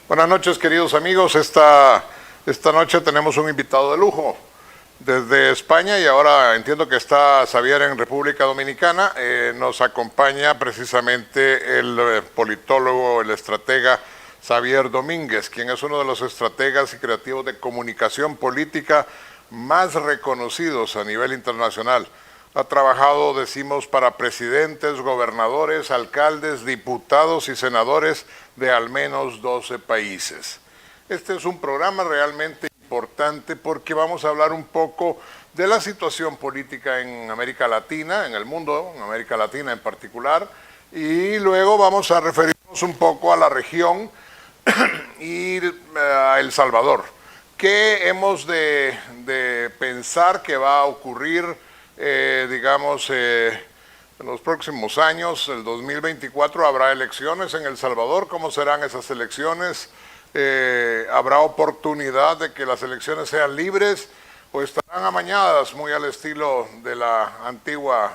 Buenas noches, queridos amigos. Esta noche tenemos un invitado de lujo desde España y ahora entiendo que está Xavier en República Dominicana. Nos acompaña precisamente el politólogo, el estratega Xavier Domínguez, quien es uno de los estrategas y creativos de comunicación política más reconocidos a nivel internacional. Ha trabajado, decimos, para presidentes, gobernadores, alcaldes, diputados y senadores de al menos 12 países. Este es un programa realmente importante porque vamos a hablar un poco de la situación política en América Latina, en el mundo, en América Latina en particular, y luego vamos a referirnos un poco a la región y a El Salvador. ¿Qué hemos de pensar que va a ocurrir en los próximos años? El 2024 habrá elecciones en El Salvador. ¿Cómo serán esas elecciones? ¿Habrá oportunidad de que las elecciones sean libres o estarán amañadas muy al estilo de la antigua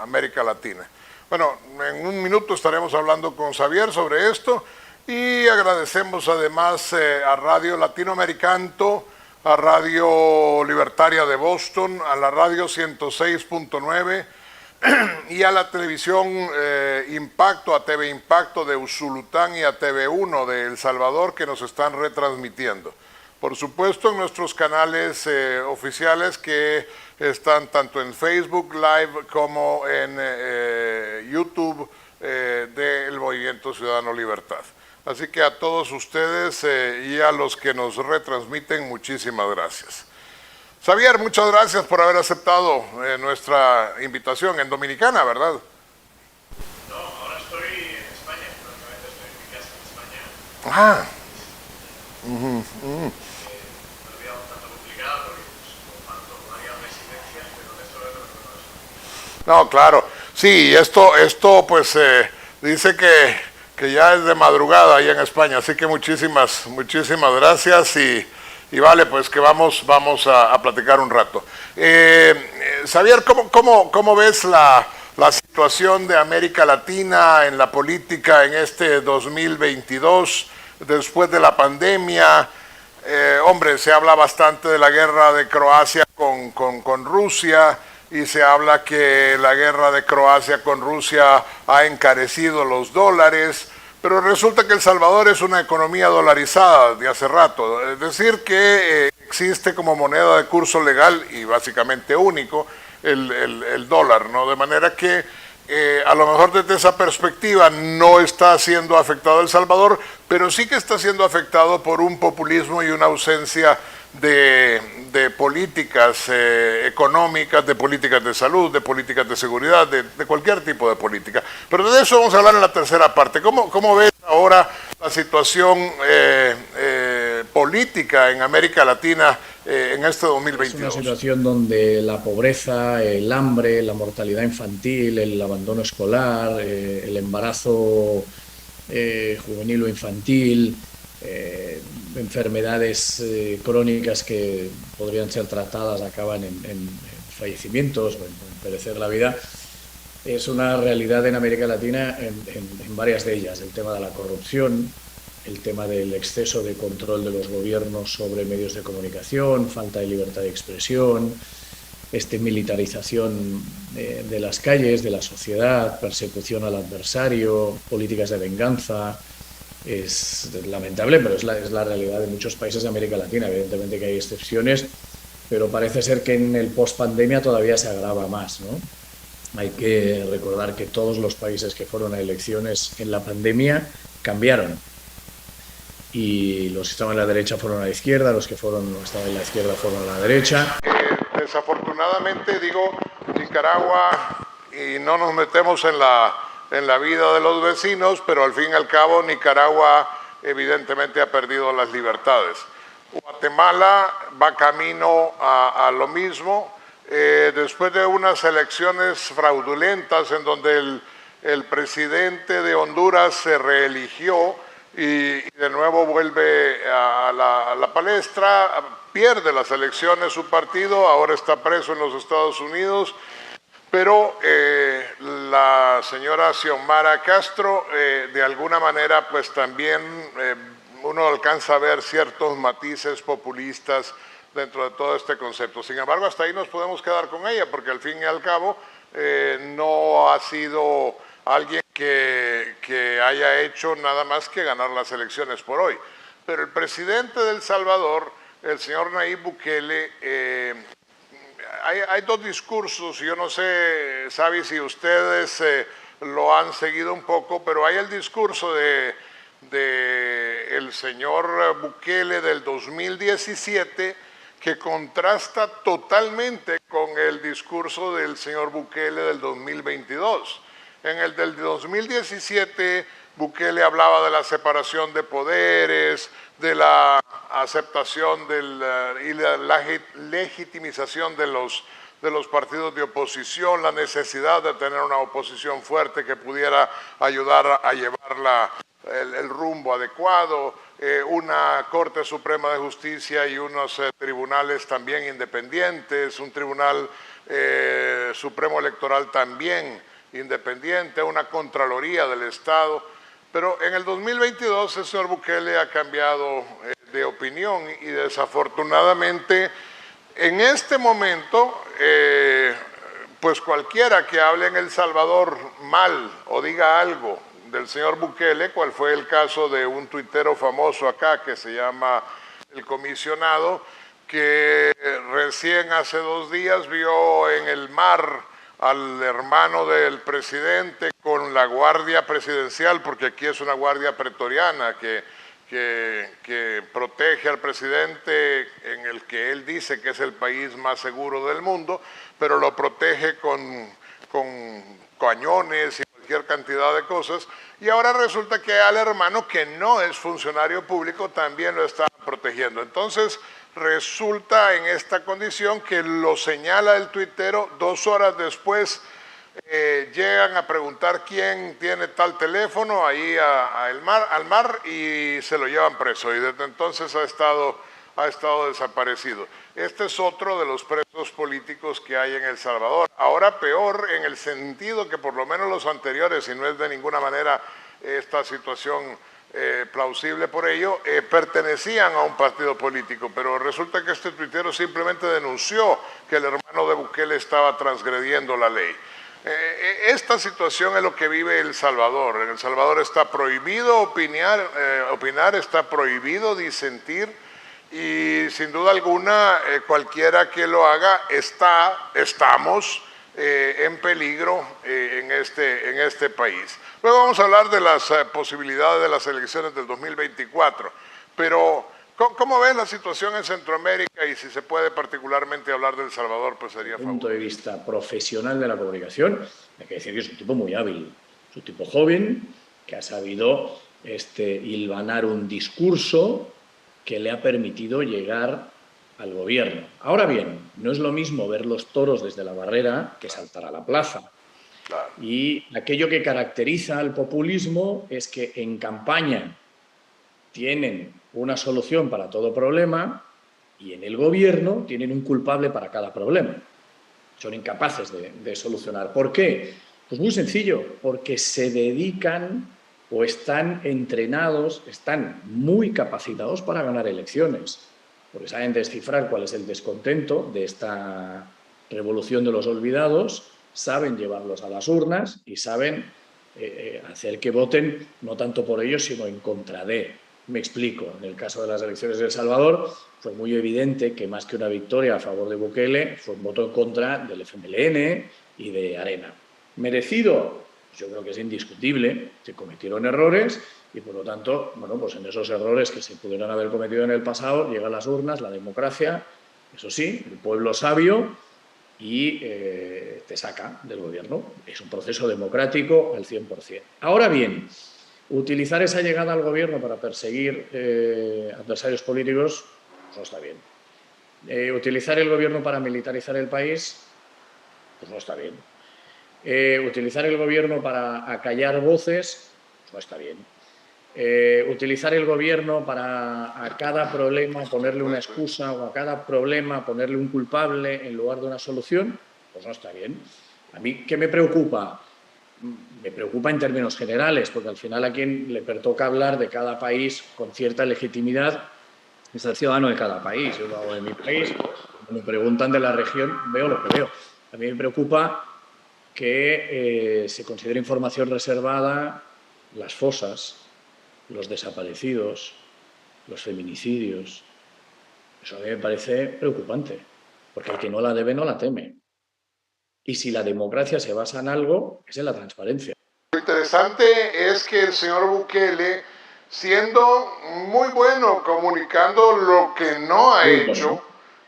América Latina? Bueno, en un minuto estaremos hablando con Xavier sobre esto y agradecemos además a Radio Latinoamericano, a Radio Libertaria de Boston, a la Radio 106.9 y a la televisión Impacto, a TV Impacto de Usulután y a TV1 de El Salvador, que nos están retransmitiendo. Por supuesto, en nuestros canales oficiales que están tanto en Facebook Live como en YouTube del Movimiento Ciudadano Libertad. Así que a todos ustedes y a los que nos retransmiten, muchísimas gracias. Xavier, muchas gracias por haber aceptado nuestra invitación en Dominicana, ¿verdad? No, ahora estoy en España, prácticamente estoy en mi casa en España. Ah. Me olvidado un tanto complicado porque comparto varias residencias, pero de eso es lo que no es. No, claro. Sí, esto pues dice que ya es de madrugada ahí en España, así que muchísimas gracias y vale, pues que vamos a platicar un rato. Xavier, ¿cómo ves la situación de América Latina en la política en este 2022, después de la pandemia? Hombre, se habla bastante de la guerra de Croacia con Rusia y se habla que la guerra de Croacia con Rusia ha encarecido los dólares, pero resulta que El Salvador es una economía dolarizada de hace rato, es decir que existe como moneda de curso legal y básicamente único el dólar, ¿no? De manera que a lo mejor desde esa perspectiva no está siendo afectado El Salvador, pero sí que está siendo afectado por un populismo y una ausencia de políticas económicas, de políticas de salud, de políticas de seguridad, de cualquier tipo de política. Pero de eso vamos a hablar en la tercera parte. ¿Cómo ves ahora la situación política en América Latina en este 2022? Es una situación donde la pobreza, el hambre, la mortalidad infantil, el abandono escolar, el embarazo juvenil o infantil, enfermedades crónicas que podrían ser tratadas acaban en fallecimientos o en perecer la vida. Es una realidad en América Latina en varias de ellas. El tema de la corrupción, el tema del exceso de control de los gobiernos sobre medios de comunicación, falta de libertad de expresión, militarización de las calles, de la sociedad, persecución al adversario, políticas de venganza. Es lamentable, pero es la realidad de muchos países de América Latina. Evidentemente que hay excepciones, pero parece ser que en el post-pandemia todavía se agrava más, ¿no? Hay que recordar que todos los países que fueron a elecciones en la pandemia cambiaron. Y los que estaban a la derecha fueron a la izquierda, los que estaban en la izquierda fueron a la derecha. Desafortunadamente, Nicaragua, y no nos metemos en la vida de los vecinos, pero al fin y al cabo Nicaragua evidentemente ha perdido las libertades. Guatemala va camino a lo mismo, después de unas elecciones fraudulentas en donde el presidente de Honduras se reeligió y de nuevo vuelve a la palestra, pierde las elecciones su partido, ahora está preso en los Estados Unidos. Pero la señora Xiomara Castro, de alguna manera, pues también uno alcanza a ver ciertos matices populistas dentro de todo este concepto. Sin embargo, hasta ahí nos podemos quedar con ella, porque al fin y al cabo no ha sido alguien que haya hecho nada más que ganar las elecciones por hoy. Pero el presidente de El Salvador, el señor Nayib Bukele, hay dos discursos, yo no sé, Xavi, si ustedes lo han seguido un poco, pero hay el discurso de el señor Bukele del 2017 que contrasta totalmente con el discurso del señor Bukele del 2022. En el del 2017, Bukele hablaba de la separación de poderes, de la aceptación y la legitimización de los partidos de oposición, la necesidad de tener una oposición fuerte que pudiera ayudar a llevar el rumbo adecuado, una Corte Suprema de Justicia y unos tribunales también independientes, un Tribunal Supremo Electoral también independiente, una Contraloría del Estado. Pero en el 2022 el señor Bukele ha cambiado de opinión y desafortunadamente en este momento pues cualquiera que hable en El Salvador mal o diga algo del señor Bukele, cual fue el caso de un tuitero famoso acá que se llama El Comisionado, que recién hace 2 días vio en el mar al hermano del presidente con la guardia presidencial, porque aquí es una guardia pretoriana que protege al presidente en el que él dice que es el país más seguro del mundo, pero lo protege con cañones y cualquier cantidad de cosas, y ahora resulta que al hermano que no es funcionario público también lo está protegiendo. Entonces resulta en esta condición que lo señala el tuitero, 2 horas después llegan a preguntar quién tiene tal teléfono ahí al mar y se lo llevan preso, y desde entonces ha estado desaparecido. Este es otro de los presos políticos que hay en El Salvador. Ahora peor en el sentido que por lo menos los anteriores, y no es de ninguna manera esta situación plausible por ello, pertenecían a un partido político, pero resulta que este tuitero simplemente denunció que el hermano de Bukele estaba transgrediendo la ley. Esta situación es lo que vive El Salvador. En El Salvador está prohibido opinar, está prohibido disentir, y sin duda alguna cualquiera que lo haga estamos en peligro en este país. Luego vamos a hablar de las posibilidades de las elecciones del 2024, pero ¿cómo ves la situación en Centroamérica? Y si se puede particularmente hablar de El Salvador, pues sería fabuloso. Desde el punto de vista profesional de la comunicación, hay que decir que es un tipo muy hábil, es un tipo joven que ha sabido hilvanar un discurso que le ha permitido llegar al gobierno. Ahora bien, no es lo mismo ver los toros desde la barrera que saltar a la plaza. Claro. Y aquello que caracteriza al populismo es que en campaña tienen una solución para todo problema y en el gobierno tienen un culpable para cada problema. Son incapaces de solucionar. ¿Por qué? Pues muy sencillo, porque se dedican o están entrenados, están muy capacitados para ganar elecciones, porque saben descifrar cuál es el descontento de esta revolución de los olvidados, saben llevarlos a las urnas y saben hacer que voten no tanto por ellos, sino en contra de. Me explico. En el caso de las elecciones de El Salvador fue muy evidente que más que una victoria a favor de Bukele fue un voto en contra del FMLN y de Arena. ¿Merecido? Yo creo que es indiscutible. Se cometieron errores y, por lo tanto, bueno, pues en esos errores que se pudieron haber cometido en el pasado, llegan las urnas, la democracia, eso sí, el pueblo sabio, y te saca del gobierno. Es un proceso democrático al 100%. Ahora bien, utilizar esa llegada al gobierno para perseguir adversarios políticos pues no está bien. Utilizar el gobierno para militarizar el país pues no está bien. Utilizar el gobierno para acallar voces pues no está bien. Utilizar el gobierno para a cada problema ponerle una excusa o a cada problema ponerle un culpable en lugar de una solución, pues no está bien. A mí, ¿qué me preocupa? me preocupa en términos generales, porque al final a quien le pertoca hablar de cada país con cierta legitimidad es el ciudadano de cada país. Yo lo hago de mi país, cuando me preguntan de la región, veo lo que veo. A mí me preocupa que se considere información reservada las fosas, los desaparecidos, los feminicidios. Eso a mí me parece preocupante, porque el que no la debe no la teme. Y si la democracia se basa en algo, es en la transparencia. Lo interesante es que el señor Bukele, siendo muy bueno comunicando lo que no ha hecho,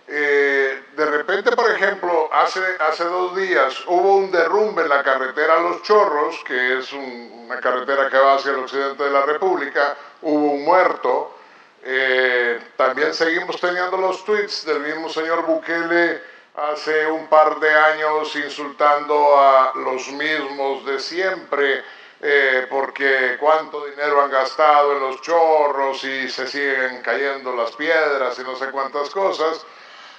de repente, por ejemplo, hace 2 días hubo un derrumbe en la carretera Los Chorros, que es una carretera que va hacia el occidente de la República, hubo un muerto. También seguimos teniendo los tweets del mismo señor Bukele hace un par de años insultando a los mismos de siempre, porque cuánto dinero han gastado en los chorros y se siguen cayendo las piedras y no sé cuántas cosas.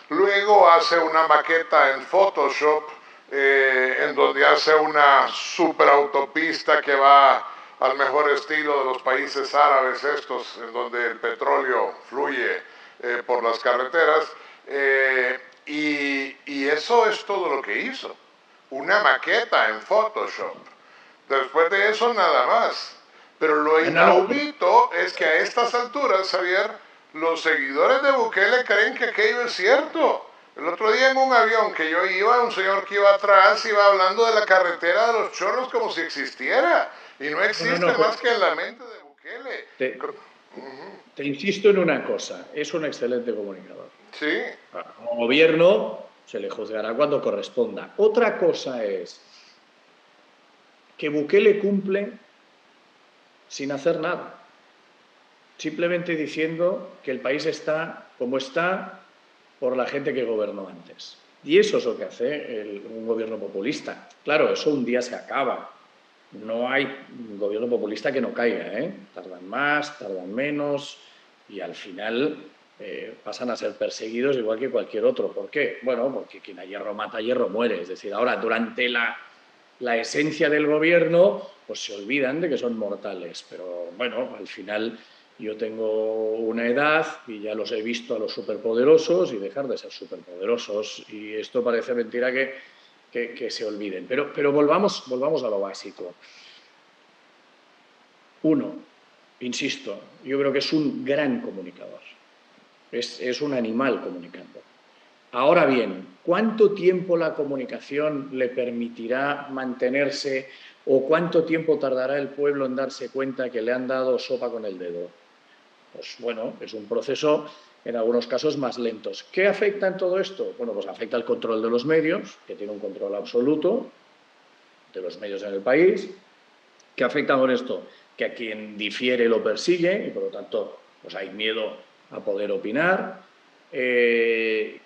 Luego hace una maqueta en Photoshop en donde hace una superautopista que va al mejor estilo de los países árabes estos, en donde el petróleo fluye por las carreteras. Y eso es todo lo que hizo. Una maqueta en Photoshop. Después de eso, nada más. Pero lo inaudito es que a estas alturas, Javier, los seguidores de Bukele creen que aquello es cierto. El otro día en un avión que yo iba, un señor que iba atrás iba hablando de la carretera de Los Chorros como si existiera. Y no existe más que en la mente de Bukele. Te insisto en una cosa, es un excelente comunicador. Sí. Como gobierno se le juzgará cuando corresponda. Otra cosa es que Bukele cumple sin hacer nada, simplemente diciendo que el país está como está por la gente que gobernó antes. Y eso es lo que hace un gobierno populista. Claro, eso un día se acaba. No hay un gobierno populista que no caiga, ¿eh? Tardan más, tardan menos y al final pasan a ser perseguidos igual que cualquier otro. ¿Por qué? Bueno, porque quien a hierro mata, a hierro muere. Es decir, ahora durante la esencia del gobierno, pues se olvidan de que son mortales. Pero bueno, al final yo tengo una edad y ya los he visto a los superpoderosos y dejar de ser superpoderosos. Y esto parece mentira que se olviden. Pero volvamos a lo básico. Uno, insisto, yo creo que es un gran comunicador. Es un animal comunicando. Ahora bien, ¿cuánto tiempo la comunicación le permitirá mantenerse o cuánto tiempo tardará el pueblo en darse cuenta que le han dado sopa con el dedo? Pues bueno, es un proceso en algunos casos más lentos. ¿Qué afecta en todo esto? Bueno, pues afecta al control de los medios, que tiene un control absoluto de los medios en el país. ¿Qué afecta con esto? Que a quien difiere lo persigue y por lo tanto pues hay miedo a poder opinar. ¿Qué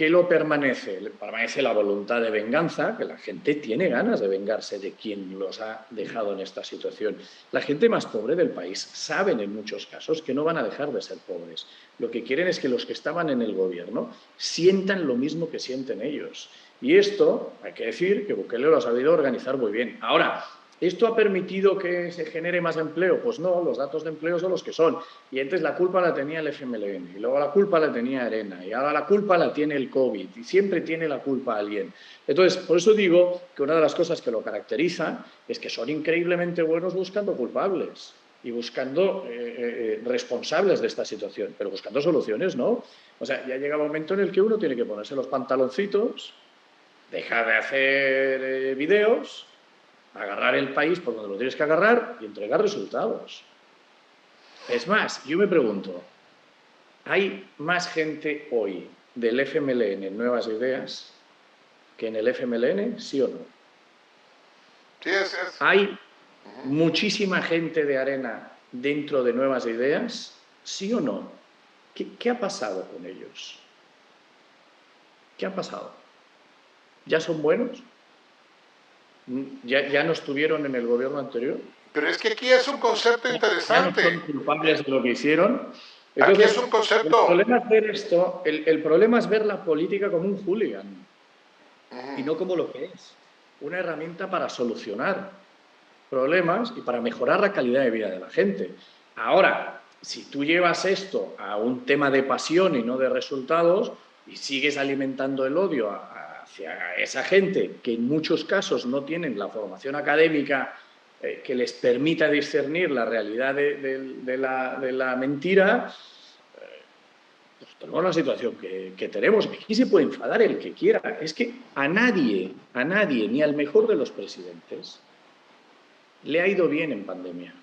lo permanece? Permanece la voluntad de venganza, que la gente tiene ganas de vengarse de quien los ha dejado en esta situación. La gente más pobre del país saben en muchos casos que no van a dejar de ser pobres. Lo que quieren es que los que estaban en el gobierno sientan lo mismo que sienten ellos. Y esto, hay que decir, que Bukele lo ha sabido organizar muy bien. Ahora, ¿esto ha permitido que se genere más empleo? Pues no, los datos de empleo son los que son. Y antes la culpa la tenía el FMLN, y luego la culpa la tenía Arena, y ahora la culpa la tiene el COVID, y siempre tiene la culpa alguien. Entonces, por eso digo que una de las cosas que lo caracteriza es que son increíblemente buenos buscando culpables y buscando responsables de esta situación, pero buscando soluciones, ¿no? O sea, ya llega un momento en el que uno tiene que ponerse los pantaloncitos, dejar de hacer videos, agarrar el país por donde lo tienes que agarrar y entregar resultados. Es más, yo me pregunto, ¿hay más gente hoy del FMLN en Nuevas Ideas que en el FMLN, sí o no? Sí, es. ¿Hay muchísima gente de Arena dentro de Nuevas Ideas, sí o no? ¿Qué ha pasado con ellos? ¿Qué ha pasado? ¿Ya son buenos? ¿Ya no estuvieron en el gobierno anterior? Pero es que aquí es un concepto interesante. ¿Ya no son culpables de lo que hicieron? Entonces, aquí es un concepto. El problema es ver el problema es ver la política como un hooligan y no como lo que es. una herramienta para solucionar problemas y para mejorar la calidad de vida de la gente. Ahora, si tú llevas esto a un tema de pasión y no de resultados y sigues alimentando el odio hacia esa gente que en muchos casos no tienen la formación académica que les permita discernir la realidad de la mentira, pues tenemos la situación que tenemos. Aquí se puede enfadar el que quiera. Es que a nadie, ni al mejor de los presidentes, le ha ido bien en pandemia.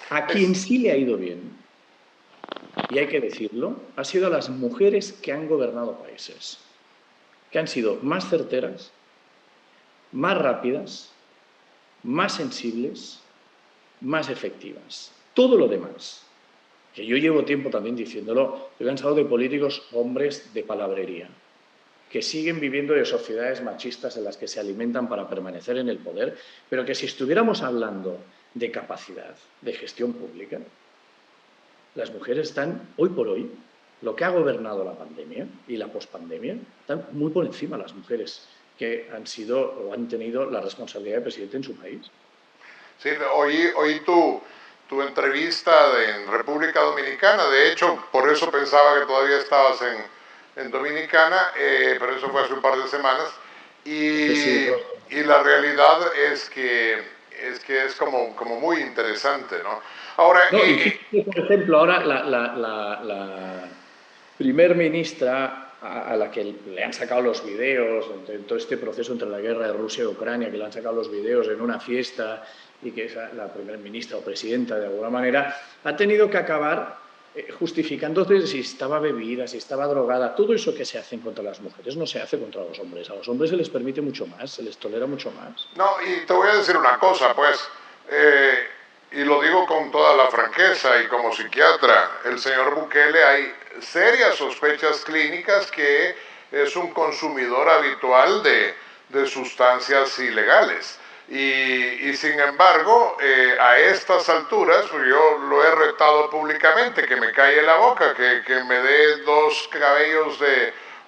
A quien sí le ha ido bien, y hay que decirlo, ha sido a las mujeres que han gobernado países, que han sido más certeras, más rápidas, más sensibles, más efectivas. Todo lo demás, que yo llevo tiempo también diciéndolo, estoy cansado de políticos hombres de palabrería, que siguen viviendo de sociedades machistas en las que se alimentan para permanecer en el poder, pero que si estuviéramos hablando de capacidad, de gestión pública, las mujeres están, hoy por hoy, lo que ha gobernado la pandemia y la pospandemia, están muy por encima las mujeres que han sido o han tenido la responsabilidad de presidente en su país. Sí, oí tu entrevista en República Dominicana, de hecho, por eso pensaba que todavía estabas en Dominicana, pero eso fue hace un par de semanas, y la realidad es que es como muy interesante, ¿no? Ahora, por ejemplo, ahora la primer ministra a la que le han sacado los videos, en todo este proceso entre la guerra de Rusia y Ucrania, que le han sacado los videos en una fiesta y que es la primer ministra o presidenta de alguna manera, ha tenido que acabar justificándose si estaba bebida, si estaba drogada. Todo eso que se hace contra las mujeres no se hace contra los hombres. A los hombres se les permite mucho más, se les tolera mucho más. No, y te voy a decir una cosa, pues, y lo digo con toda la franqueza y como psiquiatra, el señor Bukele, hay serias sospechas clínicas que es un consumidor habitual de sustancias ilegales. Y sin embargo, a estas alturas, yo lo he retado públicamente, que me calle la boca, que me dé 2 cabellos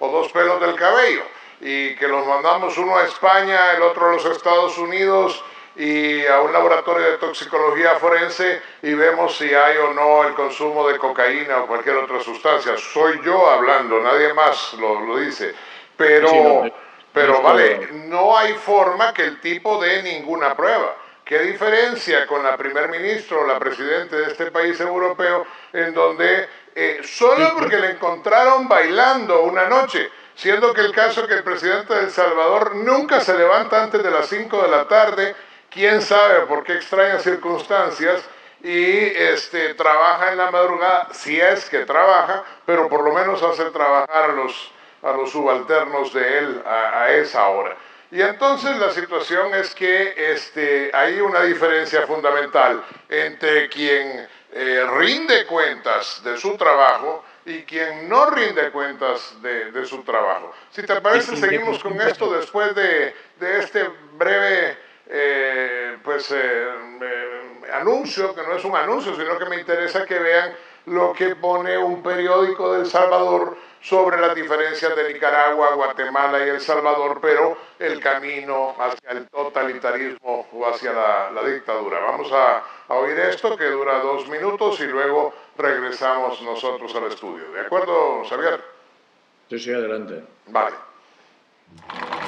o 2 pelos del cabello, y que los mandamos uno a España, el otro a los Estados Unidos, y a un laboratorio de toxicología forense, y vemos si hay o no el consumo de cocaína o cualquier otra sustancia. Soy yo hablando, nadie más lo dice, pero vale, no hay forma que el tipo dé ninguna prueba. ¿Qué diferencia con la primer ministra o la presidenta de este país europeo, en donde solo porque le encontraron bailando una noche, siendo que el caso que el presidente de El Salvador nunca se levanta antes de las 5 de la tarde, quién sabe por qué extrañas circunstancias, y trabaja en la madrugada, si es que trabaja, pero por lo menos hace trabajar a los subalternos de él a esa hora. Y entonces la situación es que hay una diferencia fundamental entre quien rinde cuentas de su trabajo y quien no rinde cuentas de su trabajo. Si te parece, seguimos con esto después de este breve anuncio, que no es un anuncio, sino que me interesa que vean lo que pone un periódico de El Salvador sobre las diferencias de Nicaragua, Guatemala y El Salvador, pero el camino hacia el totalitarismo o hacia la dictadura. Vamos a oír esto, que dura 2 minutos, y luego regresamos nosotros al estudio. ¿De acuerdo, Xavier? Sí, adelante. Vale.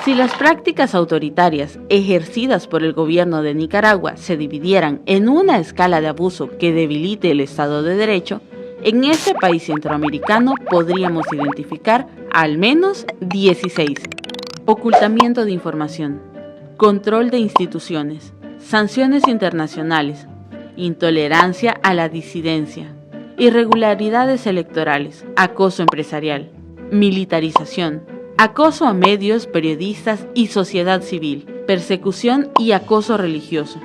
Si las prácticas autoritarias ejercidas por el gobierno de Nicaragua se dividieran en una escala de abuso que debilite el Estado de Derecho, en este país centroamericano podríamos identificar al menos 16. Ocultamiento de información, control de instituciones, sanciones internacionales, intolerancia a la disidencia, irregularidades electorales, acoso empresarial, militarización, acoso a medios, periodistas y sociedad civil, persecución y acoso religioso,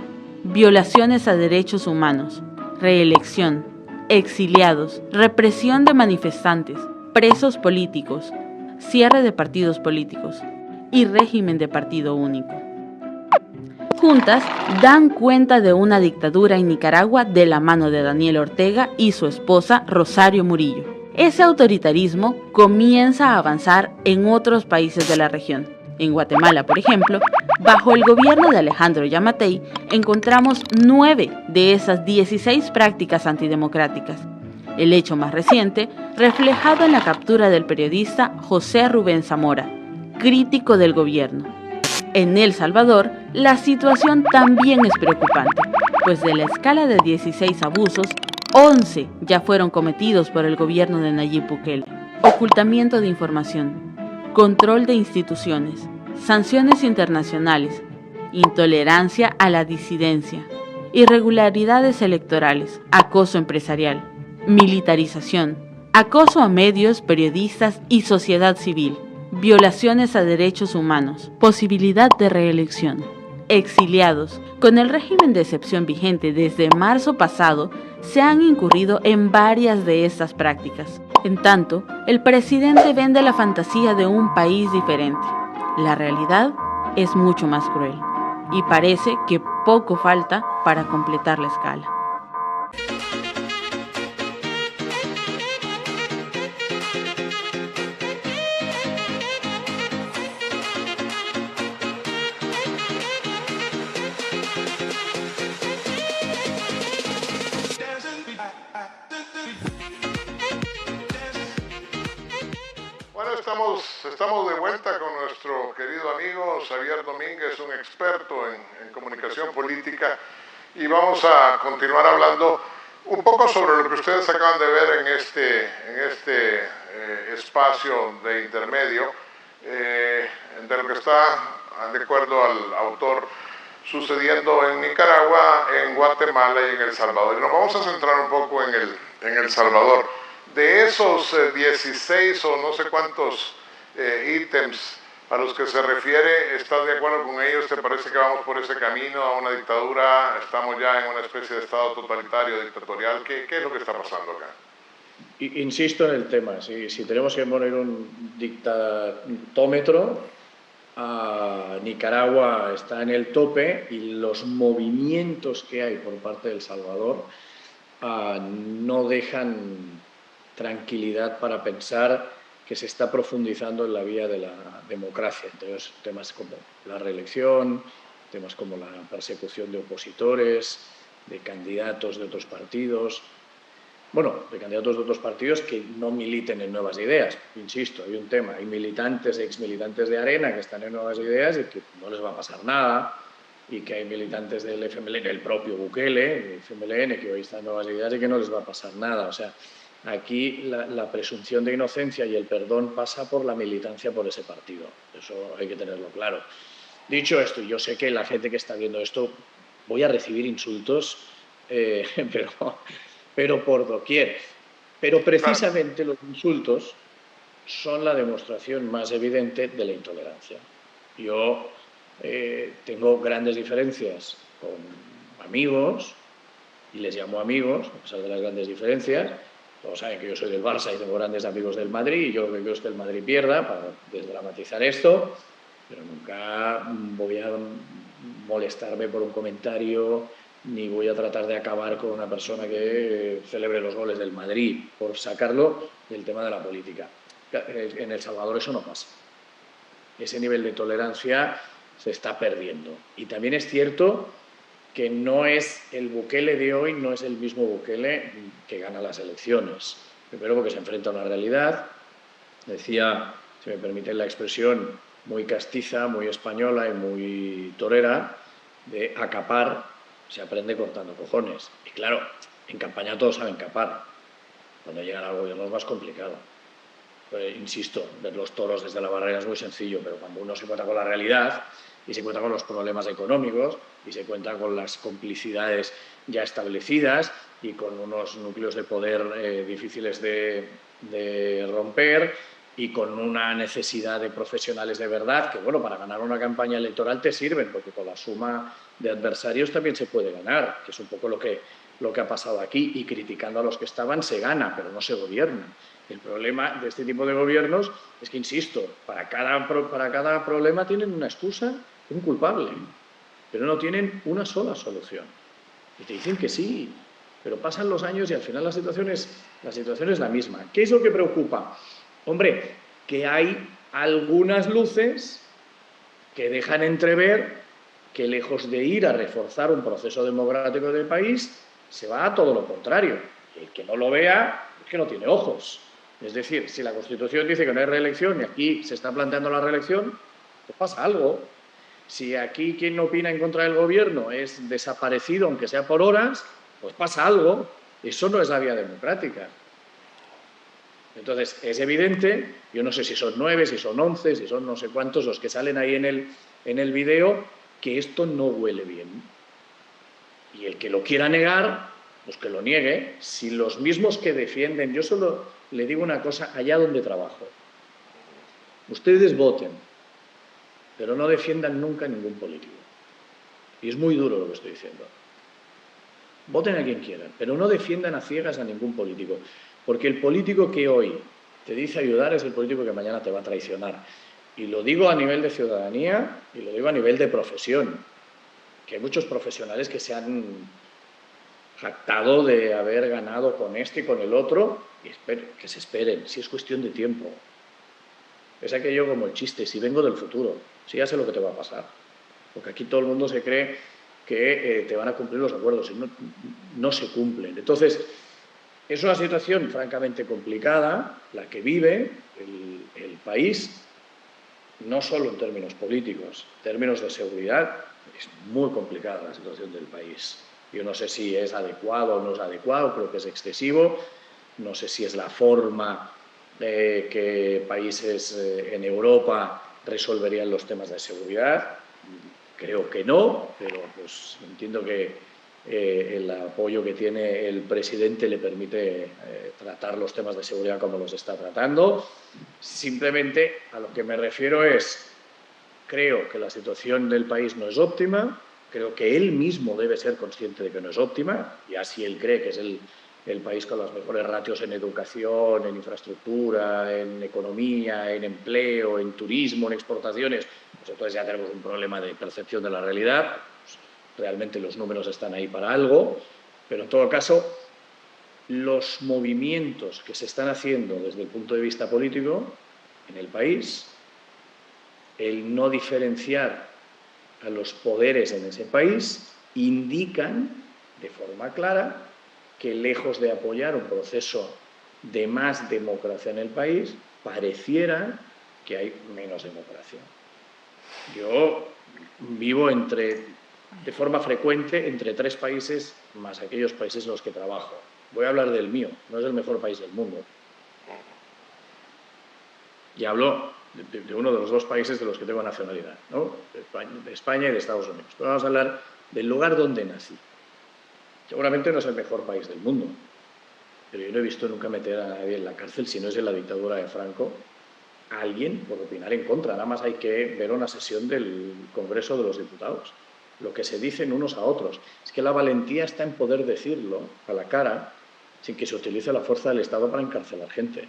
violaciones a derechos humanos, reelección, exiliados, represión de manifestantes, presos políticos, cierre de partidos políticos y régimen de partido único. Juntas dan cuenta de una dictadura en Nicaragua de la mano de Daniel Ortega y su esposa Rosario Murillo. Ese autoritarismo comienza a avanzar en otros países de la región. En Guatemala, por ejemplo, bajo el gobierno de Alejandro Yamatei, encontramos 9 de esas 16 prácticas antidemocráticas. El hecho más reciente, reflejado en la captura del periodista José Rubén Zamora, crítico del gobierno. En El Salvador, la situación también es preocupante, pues de la escala de 16 abusos, 11 ya fueron cometidos por el gobierno de Nayib Bukele. Ocultamiento de información, control de instituciones, sanciones internacionales, intolerancia a la disidencia, irregularidades electorales, acoso empresarial, militarización, acoso a medios, periodistas y sociedad civil, violaciones a derechos humanos, posibilidad de reelección, exiliados. Con el régimen de excepción vigente desde marzo pasado, se han incurrido en varias de estas prácticas. En tanto, el presidente vende la fantasía de un país diferente. La realidad es mucho más cruel y parece que poco falta para completar la escala. Estamos de vuelta con nuestro querido amigo Xavier Domínguez, un experto en comunicación política, y vamos a continuar hablando un poco sobre lo que ustedes acaban de ver en este espacio de intermedio, de lo que está, de acuerdo al autor, sucediendo en Nicaragua, en Guatemala y en El Salvador. Y nos vamos a centrar un poco en El Salvador. De esos 16 o no sé cuántos ítems a los que se refiere, ¿estás de acuerdo con ellos? ¿Te parece que vamos por ese camino a una dictadura? ¿Estamos ya en una especie de estado totalitario, dictatorial? ¿Qué es lo que está pasando acá? Insisto en el tema, si tenemos que poner un dictatómetro, Nicaragua está en el tope y los movimientos que hay por parte de El Salvador no dejan tranquilidad para pensar que se está profundizando en la vía de la democracia. Entonces, temas como la reelección, temas como la persecución de opositores, de candidatos de otros partidos, de candidatos de otros partidos que no militen en Nuevas Ideas. Insisto, hay un tema, hay militantes, exmilitantes de Arena que están en Nuevas Ideas y que no les va a pasar nada, y que hay militantes del FMLN, el propio Bukele, el FMLN, que hoy está en Nuevas Ideas y que no les va a pasar nada. O sea, aquí la presunción de inocencia y el perdón pasa por la militancia por ese partido. Eso hay que tenerlo claro. Dicho esto, yo sé que la gente que está viendo esto, voy a recibir insultos, pero por doquier. Pero precisamente los insultos son la demostración más evidente de la intolerancia. Yo tengo grandes diferencias con amigos, y les llamo amigos, a pesar de las grandes diferencias. Todos saben que yo soy del Barça y tengo grandes amigos del Madrid, y yo creo que el Madrid pierda, para desdramatizar esto, pero nunca voy a molestarme por un comentario, ni voy a tratar de acabar con una persona que celebre los goles del Madrid, por sacarlo del tema de la política. En El Salvador eso no pasa. Ese nivel de tolerancia se está perdiendo. Y también es cierto que no es el Bukele de hoy, no es el mismo Bukele que gana las elecciones. Primero porque se enfrenta a una realidad, decía, si me permiten la expresión, muy castiza, muy española y muy torera, de acapar se aprende cortando cojones. Y claro, en campaña todos saben capar. Cuando llegan al gobierno es más complicado. Insisto, ver los toros desde la barrera es muy sencillo, pero cuando uno se encuentra con la realidad y se encuentra con los problemas económicos y se encuentra con las complicidades ya establecidas y con unos núcleos de poder difíciles de romper, y con una necesidad de profesionales de verdad que, para ganar una campaña electoral te sirven, porque con la suma de adversarios también se puede ganar, que es un poco lo que ha pasado aquí, y criticando a los que estaban se gana, pero no se gobierna. El problema de este tipo de gobiernos es que, insisto, para cada problema tienen una excusa, un culpable, pero no tienen una sola solución. Y te dicen que sí, pero pasan los años y al final la situación es la misma. ¿Qué es lo que preocupa? Hombre, que hay algunas luces que dejan entrever que lejos de ir a reforzar un proceso democrático del país, se va a todo lo contrario. El que no lo vea es que no tiene ojos. Es decir, si la Constitución dice que no hay reelección y aquí se está planteando la reelección, pues pasa algo. Si aquí quien opina en contra del gobierno es desaparecido, aunque sea por horas, pues pasa algo. Eso no es la vía democrática. Entonces, es evidente, yo no sé si son 9, si son 11, si son no sé cuántos los que salen ahí en el vídeo, que esto no huele bien. Y el que lo quiera negar, pues que lo niegue. Si los mismos que defienden, yo solo le digo una cosa, allá donde trabajo. Ustedes voten, pero no defiendan nunca a ningún político. Y es muy duro lo que estoy diciendo. Voten a quien quieran, pero no defiendan a ciegas a ningún político. Porque el político que hoy te dice ayudar es el político que mañana te va a traicionar. Y lo digo a nivel de ciudadanía y lo digo a nivel de profesión. Que hay muchos profesionales que se han jactado de haber ganado con este y con el otro, y que se esperen, si es cuestión de tiempo. Es aquello como el chiste, si vengo del futuro, si ya sé lo que te va a pasar. Porque aquí todo el mundo se cree que te van a cumplir los acuerdos y no se cumplen. Entonces, es una situación francamente complicada la que vive el país, no solo en términos políticos, en términos de seguridad, es muy complicada la situación del país. Yo no sé si es adecuado o no es adecuado, creo que es excesivo, no sé si es la forma que países en Europa resolverían los temas de seguridad, creo que no, pero pues entiendo que el apoyo que tiene el presidente le permite tratar los temas de seguridad como los está tratando. Simplemente a lo que me refiero es, creo que la situación del país no es óptima, creo que él mismo debe ser consciente de que no es óptima, y así él cree que es el país con los mejores ratios en educación, en infraestructura, en economía, en empleo, en turismo, en exportaciones, pues entonces ya tenemos un problema de percepción de la realidad. Pues realmente los números están ahí para algo, pero en todo caso, los movimientos que se están haciendo desde el punto de vista político en el país, el no diferenciar a los poderes en ese país, indican de forma clara que lejos de apoyar un proceso de más democracia en el país, pareciera que hay menos democracia. Yo vivo de forma frecuente entre 3 países más aquellos países en los que trabajo. Voy a hablar del mío, no es el mejor país del mundo. Y hablo de uno de los 2 países de los que tengo nacionalidad, ¿no? De España y de Estados Unidos. Pero vamos a hablar del lugar donde nací. Seguramente no es el mejor país del mundo, pero yo no he visto nunca meter a nadie en la cárcel, si no es en la dictadura de Franco, a alguien por opinar en contra. Nada más hay que ver una sesión del Congreso de los Diputados, lo que se dicen unos a otros. Es que la valentía está en poder decirlo a la cara sin que se utilice la fuerza del Estado para encarcelar gente.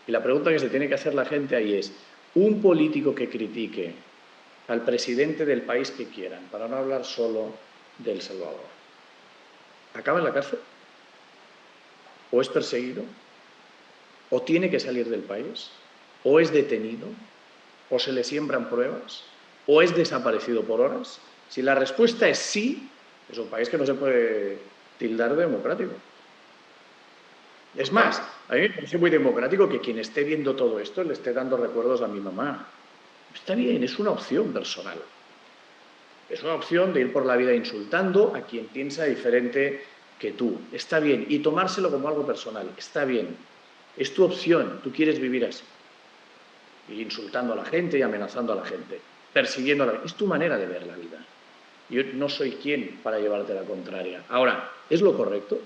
Y la pregunta que se tiene que hacer la gente ahí es, un político que critique al presidente del país que quieran, para no hablar solo de El Salvador, ¿acaba en la cárcel? ¿O es perseguido? ¿O tiene que salir del país? ¿O es detenido? ¿O se le siembran pruebas? ¿O es desaparecido por horas? Si la respuesta es sí, es un país que no se puede tildar de democrático. Es más, a mí me parece muy democrático que quien esté viendo todo esto le esté dando recuerdos a mi mamá. Está bien, es una opción personal. Es una opción de ir por la vida insultando a quien piensa diferente que tú. Está bien. Y tomárselo como algo personal. Está bien. Es tu opción. Tú quieres vivir así. Y insultando a la gente y amenazando a la gente. Persiguiendo a la gente. Es tu manera de ver la vida. Yo no soy quien para llevarte la contraria. Ahora, ¿es lo correcto?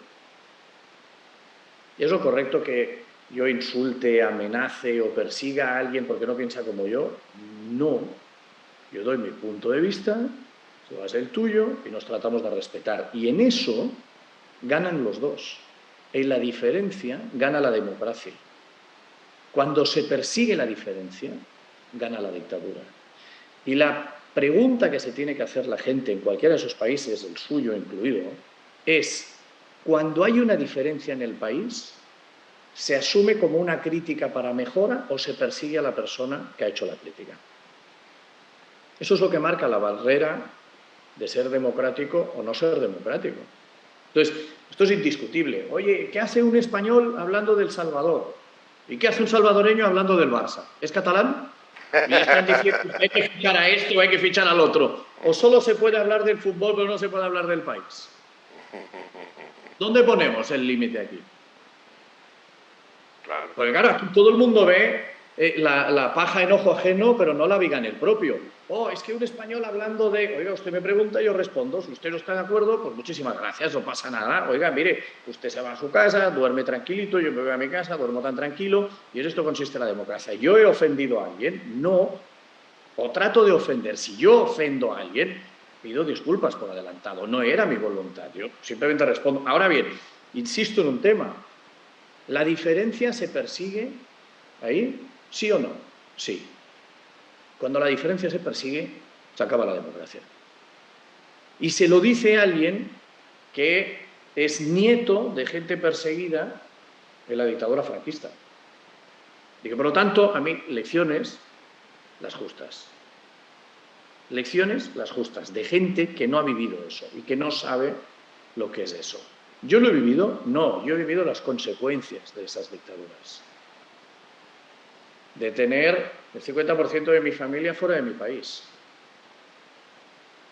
¿Es lo correcto que yo insulte, amenace o persiga a alguien porque no piensa como yo? No. Yo doy mi punto de vista, tú das el tuyo y nos tratamos de respetar. Y en eso ganan los dos. En la diferencia gana la democracia. Cuando se persigue la diferencia, gana la dictadura. Y la pregunta que se tiene que hacer la gente en cualquiera de esos países, el suyo incluido, es: cuando hay una diferencia en el país, ¿se asume como una crítica para mejora o se persigue a la persona que ha hecho la crítica? Eso es lo que marca la barrera de ser democrático o no ser democrático. Entonces, esto es indiscutible. Oye, ¿qué hace un español hablando del Salvador? ¿Y qué hace un salvadoreño hablando del Barça? ¿Es catalán? Y están diciendo que hay que fichar a esto o hay que fichar al otro. O solo se puede hablar del fútbol, pero no se puede hablar del país. ¿Dónde ponemos el límite aquí? Claro. Porque claro, aquí todo el mundo ve la paja en ojo ajeno, pero no la viga en el propio. Oh, es que un español hablando de... Oiga, usted me pregunta, yo respondo. Si usted no está de acuerdo, pues muchísimas gracias, no pasa nada. Oiga, mire, usted se va a su casa, duerme tranquilito, yo me voy a mi casa, duermo tan tranquilo, y en esto consiste la democracia. ¿Yo he ofendido a alguien? No. O trato de ofender. Si yo ofendo a alguien, pido disculpas por adelantado. No era mi voluntad. Yo simplemente respondo. Ahora bien, insisto en un tema. ¿La diferencia se persigue ahí? ¿Sí o no? Sí. Cuando la diferencia se persigue, se acaba la democracia. Y se lo dice alguien que es nieto de gente perseguida en la dictadura franquista. Y que, por lo tanto, a mí, lecciones, las justas. Lecciones, las justas, de gente que no ha vivido eso y que no sabe lo que es eso. ¿Yo lo he vivido? No, yo he vivido las consecuencias de esas dictaduras. De tener el 50% de mi familia fuera de mi país.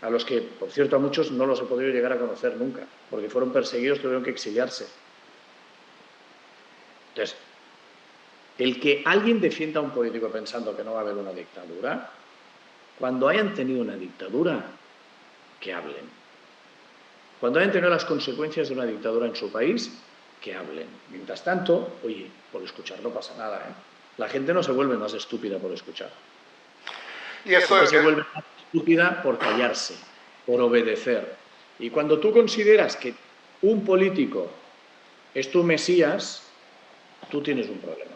A los que, por cierto, a muchos no los he podido llegar a conocer nunca, porque fueron perseguidos, tuvieron que exiliarse. Entonces, el que alguien defienda a un político pensando que no va a haber una dictadura, cuando hayan tenido una dictadura, que hablen. Cuando hayan tenido las consecuencias de una dictadura en su país, que hablen. Mientras tanto, oye, por escuchar no pasa nada, ¿eh? La gente no se vuelve más estúpida por escuchar. Y eso La gente es... se vuelve más estúpida por callarse, por obedecer. Y cuando tú consideras que un político es tu mesías, tú tienes un problema.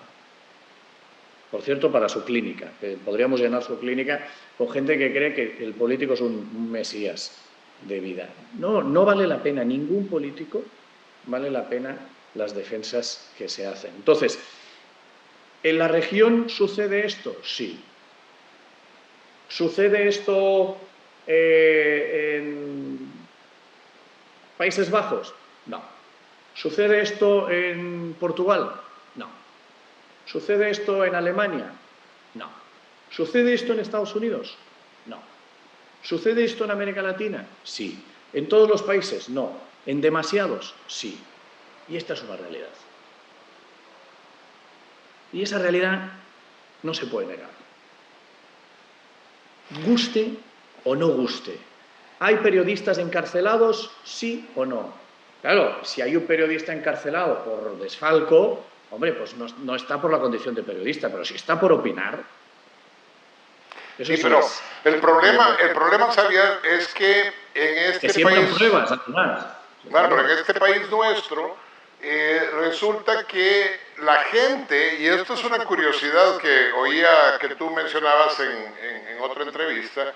Por cierto, para su clínica. Podríamos llenar su clínica con gente que cree que el político es un mesías de vida. No, no vale la pena. Ningún político vale la pena las defensas que se hacen. Entonces, ¿en la región sucede esto? Sí. ¿Sucede esto en Países Bajos? No. ¿Sucede esto en Portugal? No. ¿Sucede esto en Alemania? No. ¿Sucede esto en Estados Unidos? No. ¿Sucede esto en América Latina? Sí. ¿En todos los países? No. ¿En demasiados? Sí. Y esta es una realidad. Y esa realidad no se puede negar. Guste o no guste. ¿Hay periodistas encarcelados? Sí o no. Claro, si hay un periodista encarcelado por desfalco, hombre, pues no está por la condición de periodista, pero si está por opinar... Sí, pero el problema, Xavier, es que en este país... pruebas, además. Claro, en este país nuestro resulta que la gente, y esto es una curiosidad que oía que tú mencionabas en otra entrevista,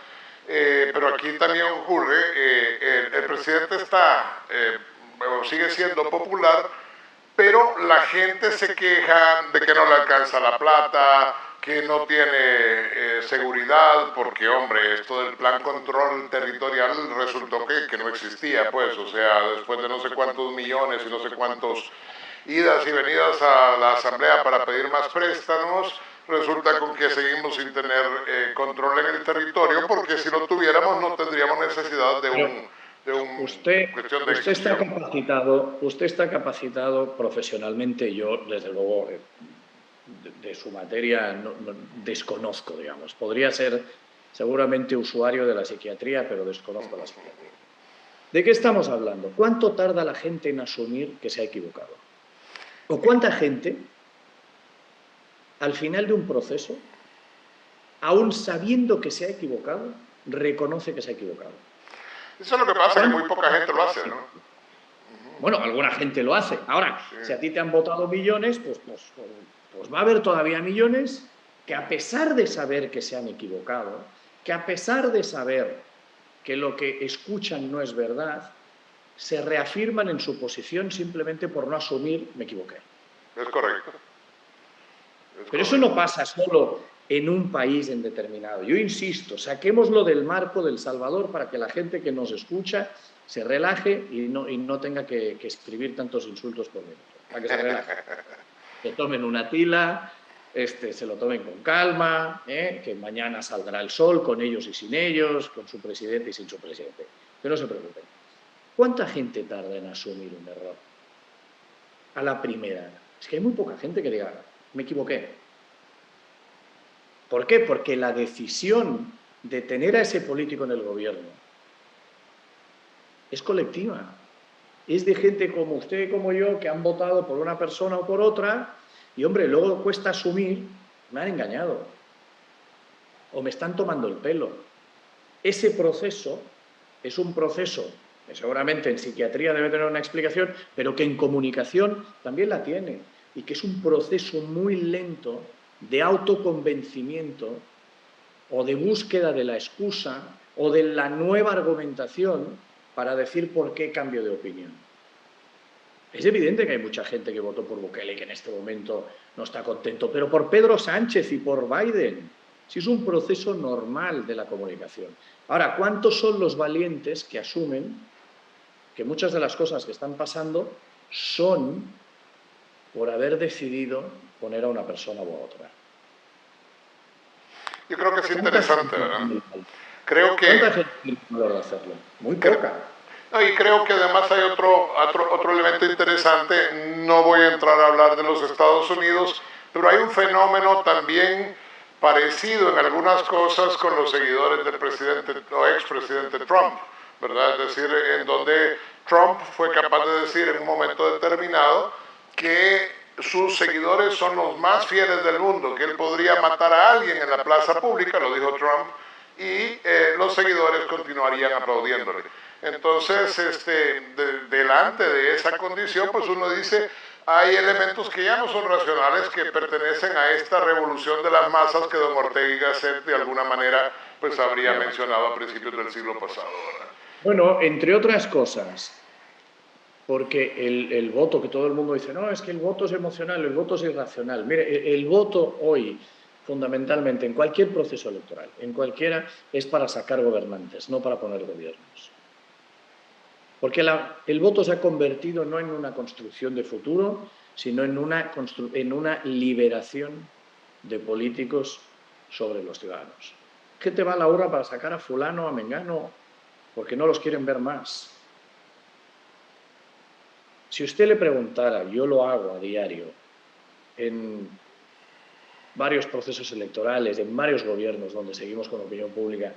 pero aquí también ocurre, el presidente sigue siendo popular, pero la gente se queja de que no le alcanza la plata, que no tiene seguridad, porque, hombre, esto del plan control territorial resultó que no existía, pues, o sea, después de no sé cuántos millones y no sé cuántos idas y venidas a la Asamblea para pedir más préstamos, resulta con que seguimos sin tener control en el territorio, porque si lo tuviéramos no tendríamos necesidad de un usted está capacitado profesionalmente. Yo, desde luego, de su materia no desconozco, digamos. Podría ser seguramente usuario de la psiquiatría, pero desconozco la psiquiatría. ¿De qué estamos hablando? ¿Cuánto tarda la gente en asumir que se ha equivocado? ¿O cuánta gente, al final de un proceso, aún sabiendo que se ha equivocado, reconoce que se ha equivocado? Eso es lo que pasa, que muy poca gente lo hace, ¿no? Bueno, alguna gente lo hace. Ahora, si a ti te han votado millones, pues va a haber todavía millones que, a pesar de saber que se han equivocado, que a pesar de saber que lo que escuchan no es verdad, se reafirman en su posición simplemente por no asumir me equivoqué. Es correcto. Pero eso no pasa solo en un país en determinado. Yo insisto, saquémoslo del marco del Salvador para que la gente que nos escucha se relaje y no tenga que escribir tantos insultos por minuto. Para que se relaje. Que tomen una tila, se lo tomen con calma, que mañana saldrá el sol con ellos y sin ellos, con su presidente y sin su presidente. Que no se preocupen. ¿Cuánta gente tarda en asumir un error? A la primera. Es que hay muy poca gente que diga, me equivoqué. ¿Por qué? Porque la decisión de tener a ese político en el gobierno es colectiva. Es de gente como usted y como yo que han votado por una persona o por otra y, hombre, luego cuesta asumir, me han engañado o me están tomando el pelo. Ese proceso es un proceso que seguramente en psiquiatría debe tener una explicación, pero que en comunicación también la tiene y que es un proceso muy lento de autoconvencimiento o de búsqueda de la excusa o de la nueva argumentación para decir por qué cambio de opinión. Es evidente que hay mucha gente que votó por Bukele y que en este momento no está contento, pero por Pedro Sánchez y por Biden. Si es un proceso normal de la comunicación. Ahora, ¿cuántos son los valientes que asumen que muchas de las cosas que están pasando son por haber decidido poner a una persona u a otra? Yo creo que es interesante, ¿verdad? Creo que... ¿Cuánta gente tiene valor de hacerlo? Muy poca. No, y creo que además hay otro elemento interesante. No voy a entrar a hablar de los Estados Unidos, pero hay un fenómeno también parecido en algunas cosas con los seguidores del presidente o expresidente Trump, ¿verdad? Es decir, en donde Trump fue capaz de decir en un momento determinado que sus seguidores son los más fieles del mundo, que él podría matar a alguien en la plaza pública, lo dijo Trump, y los seguidores continuarían aplaudiéndole. Entonces, delante de esa condición, pues uno dice, hay elementos que ya no son racionales, que pertenecen a esta revolución de las masas que don Ortega y Gasset de alguna manera pues habría mencionado a principios del siglo pasado, ¿verdad? Bueno, entre otras cosas, porque el voto, que todo el mundo dice, no, es que el voto es emocional, el voto es irracional. Mire, el voto hoy, fundamentalmente, en cualquier proceso electoral, en cualquiera, es para sacar gobernantes, no para poner gobiernos. Porque el voto se ha convertido no en una construcción de futuro, sino en una liberación de políticos sobre los ciudadanos. Gente va a la urna para sacar a fulano, a mengano, porque no los quieren ver más. Si usted le preguntara, yo lo hago a diario, en varios procesos electorales, en varios gobiernos donde seguimos con opinión pública,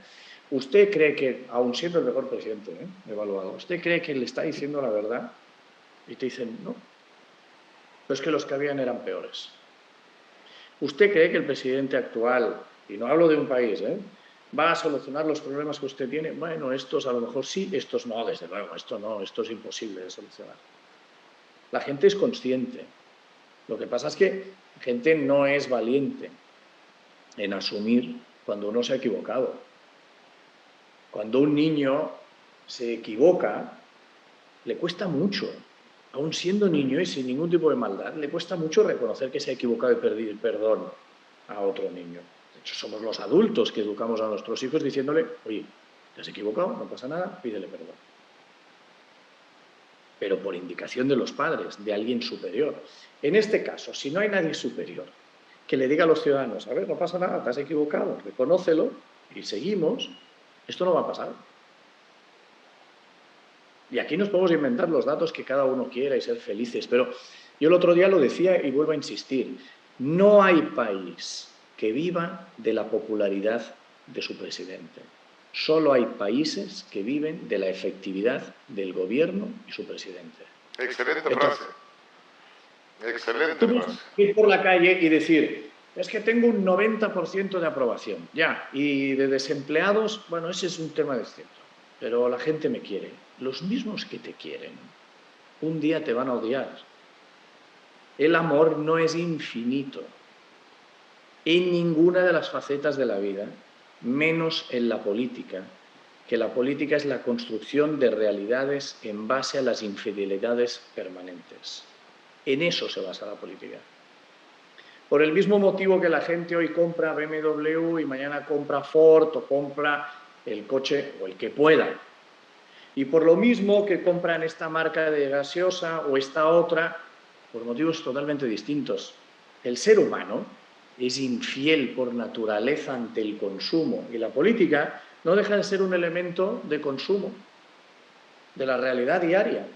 ¿usted cree que, aun siendo el mejor presidente evaluado, ¿usted cree que le está diciendo la verdad? Y te dicen, no, pues que los que habían eran peores. ¿Usted cree que el presidente actual, y no hablo de un país, va a solucionar los problemas que usted tiene? Bueno, estos a lo mejor sí, estos no, desde luego, esto no, esto es imposible de solucionar. La gente es consciente. Lo que pasa es que la gente no es valiente en asumir cuando uno se ha equivocado. Cuando un niño se equivoca, le cuesta mucho, aun siendo niño y sin ningún tipo de maldad, le cuesta mucho reconocer que se ha equivocado y pedir perdón a otro niño. De hecho, somos los adultos que educamos a nuestros hijos diciéndole, oye, te has equivocado, no pasa nada, pídele perdón. Pero por indicación de los padres, de alguien superior. En este caso, si no hay nadie superior que le diga a los ciudadanos, a ver, no pasa nada, te has equivocado, reconócelo y seguimos, esto no va a pasar. Y aquí nos podemos inventar los datos que cada uno quiera y ser felices, pero yo el otro día lo decía y vuelvo a insistir, no hay país que viva de la popularidad de su presidente. Solo hay países que viven de la efectividad del gobierno y su presidente. Excelente frase. Excelente frase. Ir por la calle y decir, es que tengo un 90% de aprobación, ya, y de desempleados, bueno, ese es un tema distinto, pero la gente me quiere. Los mismos que te quieren, un día te van a odiar. El amor no es infinito en ninguna de las facetas de la vida, menos en la política, que la política es la construcción de realidades en base a las infidelidades permanentes. En eso se basa la política. Por el mismo motivo que la gente hoy compra BMW y mañana compra Ford o compra el coche o el que pueda. Y por lo mismo que compran esta marca de gaseosa o esta otra, por motivos totalmente distintos. El ser humano es infiel por naturaleza ante el consumo y la política no deja de ser un elemento de consumo de la realidad diaria.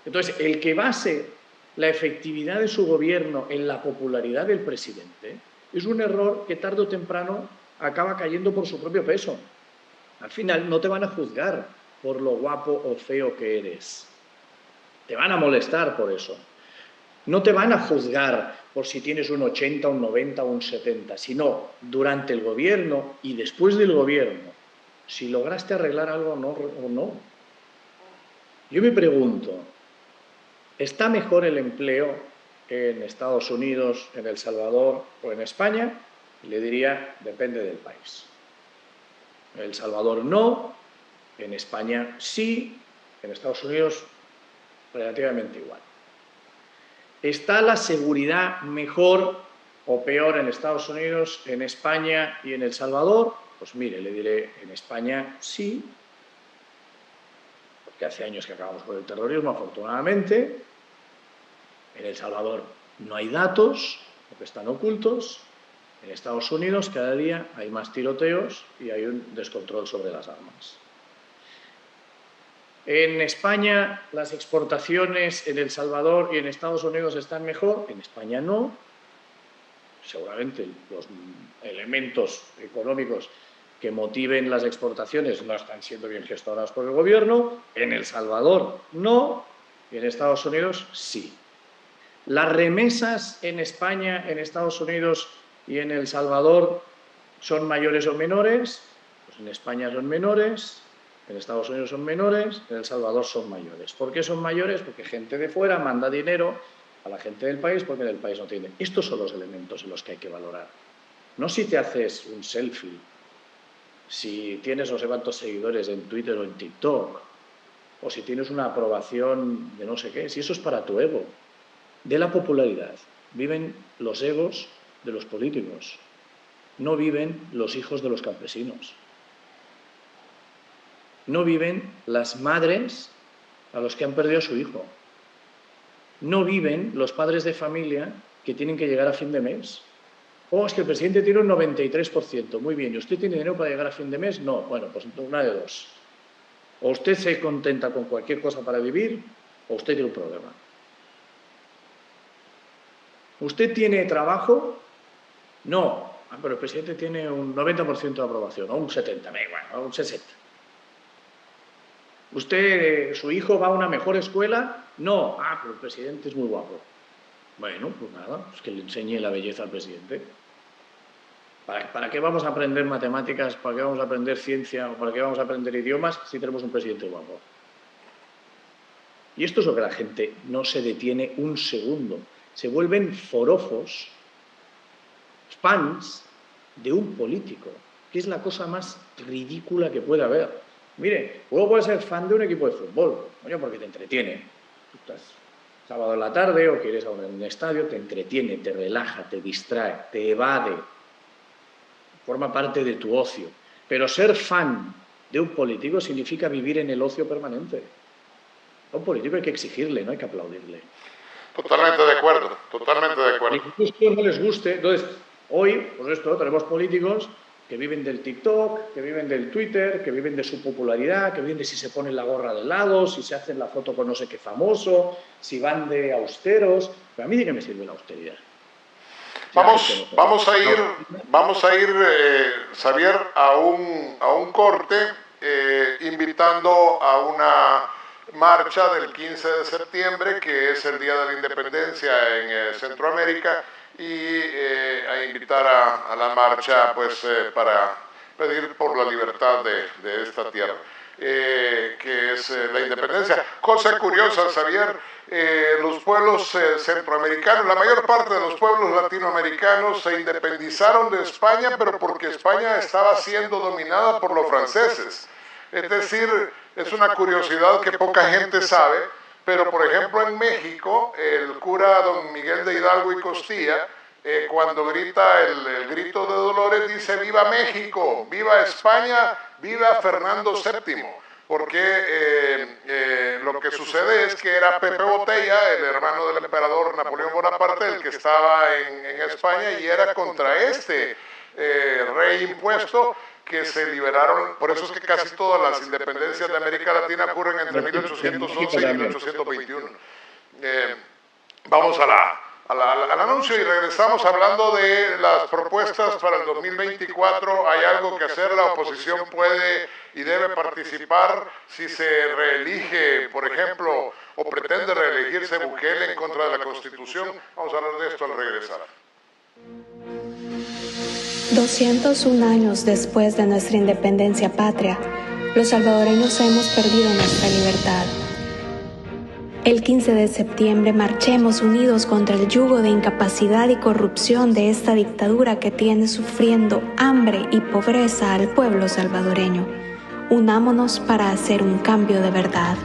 Entonces, el que base la efectividad de su gobierno en la popularidad del presidente es un error que tarde o temprano acaba cayendo por su propio peso. Al final no te van a juzgar por lo guapo o feo que eres. Te van a molestar por eso. No te van a juzgar por si tienes un 80, un 90 o un 70, sino durante el gobierno y después del gobierno, si lograste arreglar algo o no. Yo me pregunto, ¿está mejor el empleo en Estados Unidos, en El Salvador o en España? Le diría, depende del país. En El Salvador no, en España sí, en Estados Unidos relativamente igual. ¿Está la seguridad mejor o peor en Estados Unidos, en España y en El Salvador? Pues mire, le diré, en España sí, porque hace años que acabamos con el terrorismo, afortunadamente. En El Salvador no hay datos, porque están ocultos. En Estados Unidos cada día hay más tiroteos y hay un descontrol sobre las armas. En España las exportaciones en El Salvador y en Estados Unidos están mejor, en España no. Seguramente los elementos económicos que motiven las exportaciones no están siendo bien gestionados por el gobierno, en El Salvador no, y en Estados Unidos sí. Las remesas en España, en Estados Unidos y en El Salvador son mayores o menores, pues en España son menores, en Estados Unidos son menores, en El Salvador son mayores. ¿Por qué son mayores? Porque gente de fuera manda dinero a la gente del país porque en el país no tiene. Estos son los elementos en los que hay que valorar. No si te haces un selfie, si tienes no sé cuántos seguidores en Twitter o en TikTok, o si tienes una aprobación de no sé qué, si eso es para tu ego. De la popularidad viven los egos de los políticos, no viven los hijos de los campesinos. No viven las madres a los que han perdido a su hijo. No viven los padres de familia que tienen que llegar a fin de mes. Oh, es que el presidente tiene un 93%. Muy bien, ¿y usted tiene dinero para llegar a fin de mes? No. Bueno, pues una de dos. O usted se contenta con cualquier cosa para vivir, o usted tiene un problema. ¿Usted tiene trabajo? No. Pero el presidente tiene un 90% de aprobación, o un 70%, bueno, o un 60%. ¿Usted, su hijo va a una mejor escuela? No. Pero el presidente es muy guapo. Bueno, pues nada, pues que le enseñe la belleza al presidente. ¿Para qué vamos a aprender matemáticas? ¿Para qué vamos a aprender ciencia? ¿O para qué vamos a aprender idiomas si tenemos un presidente guapo? Y esto es lo que la gente no se detiene un segundo. Se vuelven forofos, fans de un político, que es la cosa más ridícula que puede haber. Mire, luego puedes ser fan de un equipo de fútbol, coño, porque te entretiene. Tú estás sábado en la tarde o quieres ir a un estadio, te entretiene, te relaja, te distrae, te evade, forma parte de tu ocio. Pero ser fan de un político significa vivir en el ocio permanente. A un político hay que exigirle, no hay que aplaudirle. Totalmente de acuerdo, totalmente de acuerdo. Que no les guste. Entonces, hoy, pues esto, tenemos políticos que viven del TikTok, que viven del Twitter, que viven de su popularidad, que viven de si se ponen la gorra de lado, si se hacen la foto con no sé qué famoso, si van de austeros. Pero a mí de qué me sirve la austeridad. Vamos a ir, Xavier, a un corte, invitando a una marcha del 15 de septiembre, que es el Día de la Independencia en Centroamérica, y a invitar a la marcha pues para pedir por la libertad de esta tierra, que es la independencia. Cosa curiosa, Xavier, los pueblos centroamericanos, la mayor parte de los pueblos latinoamericanos se independizaron de España, pero porque España estaba siendo dominada por los franceses. Es decir, es una curiosidad que poca gente sabe, pero por ejemplo en México, el cura don Miguel de Hidalgo y Costilla cuando grita el grito de Dolores, dice viva México, viva España, viva Fernando VII, porque lo que sucede es que era Pepe Botella, el hermano del emperador Napoleón Bonaparte, el que estaba en España, y era contra este rey impuesto que se liberaron. Por eso es que casi todas las independencias de América Latina ocurren entre 1811 y 1821. Vamos al anuncio y regresamos hablando de las propuestas para el 2024. Hay algo que hacer, la oposición puede y debe participar si se reelige, por ejemplo, o pretende reelegirse Bukele en contra de la Constitución. Vamos a hablar de esto al regresar. 201 años después de nuestra independencia patria, los salvadoreños hemos perdido nuestra libertad. El 15 de septiembre marchemos unidos contra el yugo de incapacidad y corrupción de esta dictadura que tiene sufriendo hambre y pobreza al pueblo salvadoreño. Unámonos para hacer un cambio de verdad.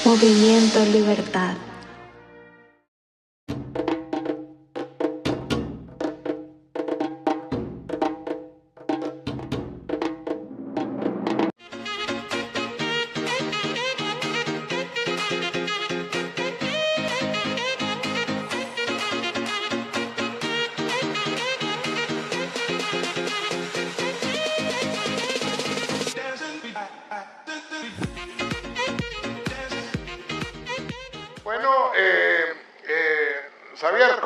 Movimiento Libertad. Bueno, Xavier,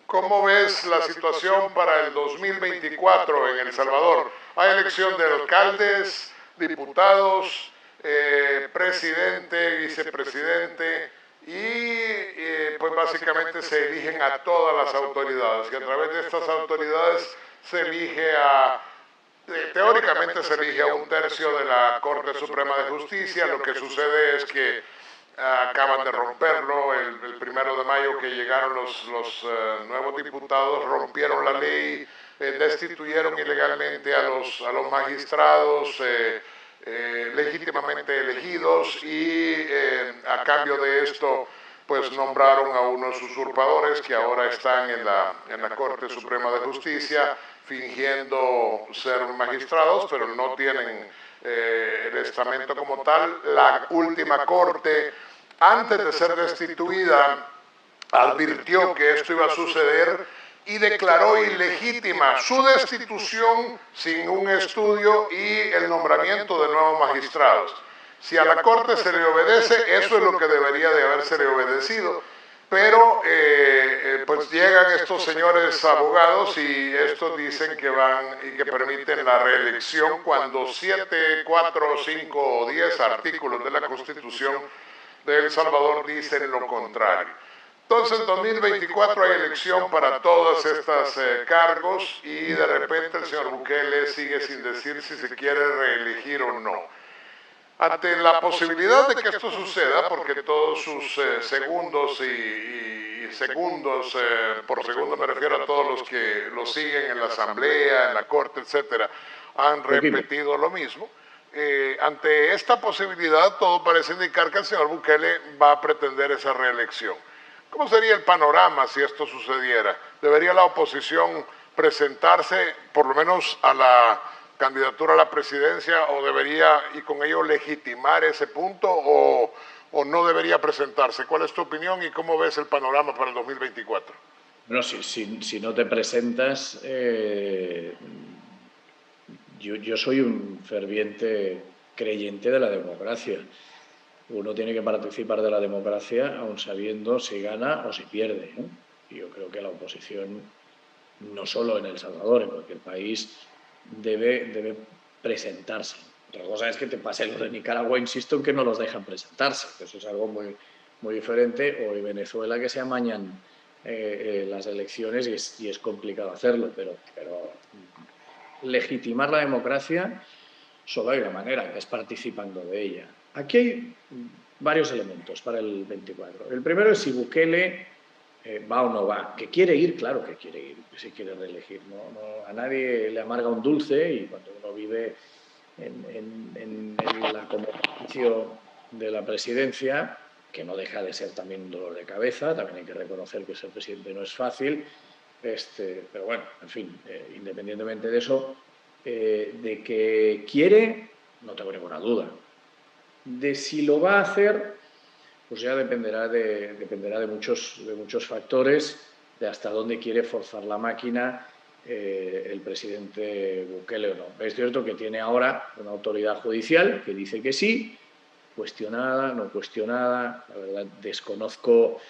¿cómo ves la situación para el 2024 en El Salvador? Hay elección de alcaldes, diputados, presidente, vicepresidente y pues básicamente se eligen a todas las autoridades y a través de estas autoridades se elige teóricamente se elige a un tercio de la Corte Suprema de Justicia. Lo que sucede es que acaban de romperlo el 1 de mayo que llegaron los nuevos diputados, rompieron la ley, destituyeron ilegalmente a los magistrados legítimamente elegidos y a cambio de esto pues nombraron a unos usurpadores que ahora están en la Corte Suprema de Justicia fingiendo ser magistrados, pero no tienen el estamento como tal. La última Corte, antes de ser destituida, advirtió que esto iba a suceder y declaró ilegítima su destitución sin un estudio y el nombramiento de nuevos magistrados. Si a la Corte se le obedece, eso es lo que debería de haberse obedecido, pero pues llegan estos señores abogados y estos dicen que van y que permiten la reelección cuando 7, 4, 5 o 10 artículos de la Constitución de El Salvador dicen lo contrario. Entonces, en 2024 hay elección para todos estos cargos y de repente el señor Bukele sigue sin decir si se quiere reelegir o no. Ante la posibilidad de que esto suceda, porque todos sus segundos y segundos, por segundo me refiero a todos los que lo siguen en la Asamblea, en la Corte, etcétera, han repetido lo mismo. Ante esta posibilidad, todo parece indicar que el señor Bukele va a pretender esa reelección. ¿Cómo sería el panorama si esto sucediera? ¿Debería la oposición presentarse, por lo menos a la candidatura a la presidencia, o debería, y con ello, legitimar ese punto, o no debería presentarse? ¿Cuál es tu opinión y cómo ves el panorama para el 2024? Bueno, si no te presentas, yo soy un ferviente creyente de la democracia. Uno tiene que participar de la democracia aun sabiendo si gana o si pierde, ¿no? Y yo creo que la oposición, no solo en El Salvador, en cualquier país, debe presentarse. Otra cosa es que te pase lo de Nicaragua, insisto en que no los dejan presentarse, que eso es algo muy, muy diferente, o en Venezuela que se amañan las elecciones y es complicado hacerlo, pero legitimar la democracia solo hay una manera, que es participando de ella. Aquí hay varios elementos para el 24. El primero es si Bukele va o no va. Que quiere ir, claro que quiere ir, si quiere reelegir. A nadie le amarga un dulce, y cuando uno vive en el ejercicio de la presidencia, que no deja de ser también un dolor de cabeza. También hay que reconocer que ser presidente no es fácil, pero bueno, en fin, independientemente de eso, de que quiere, no tengo ninguna duda. De si lo va a hacer, pues ya dependerá de muchos factores, de hasta dónde quiere forzar la máquina el presidente Bukele o no. Es cierto que tiene ahora una autoridad judicial que dice que sí, cuestionada, no cuestionada. La verdad, desconozco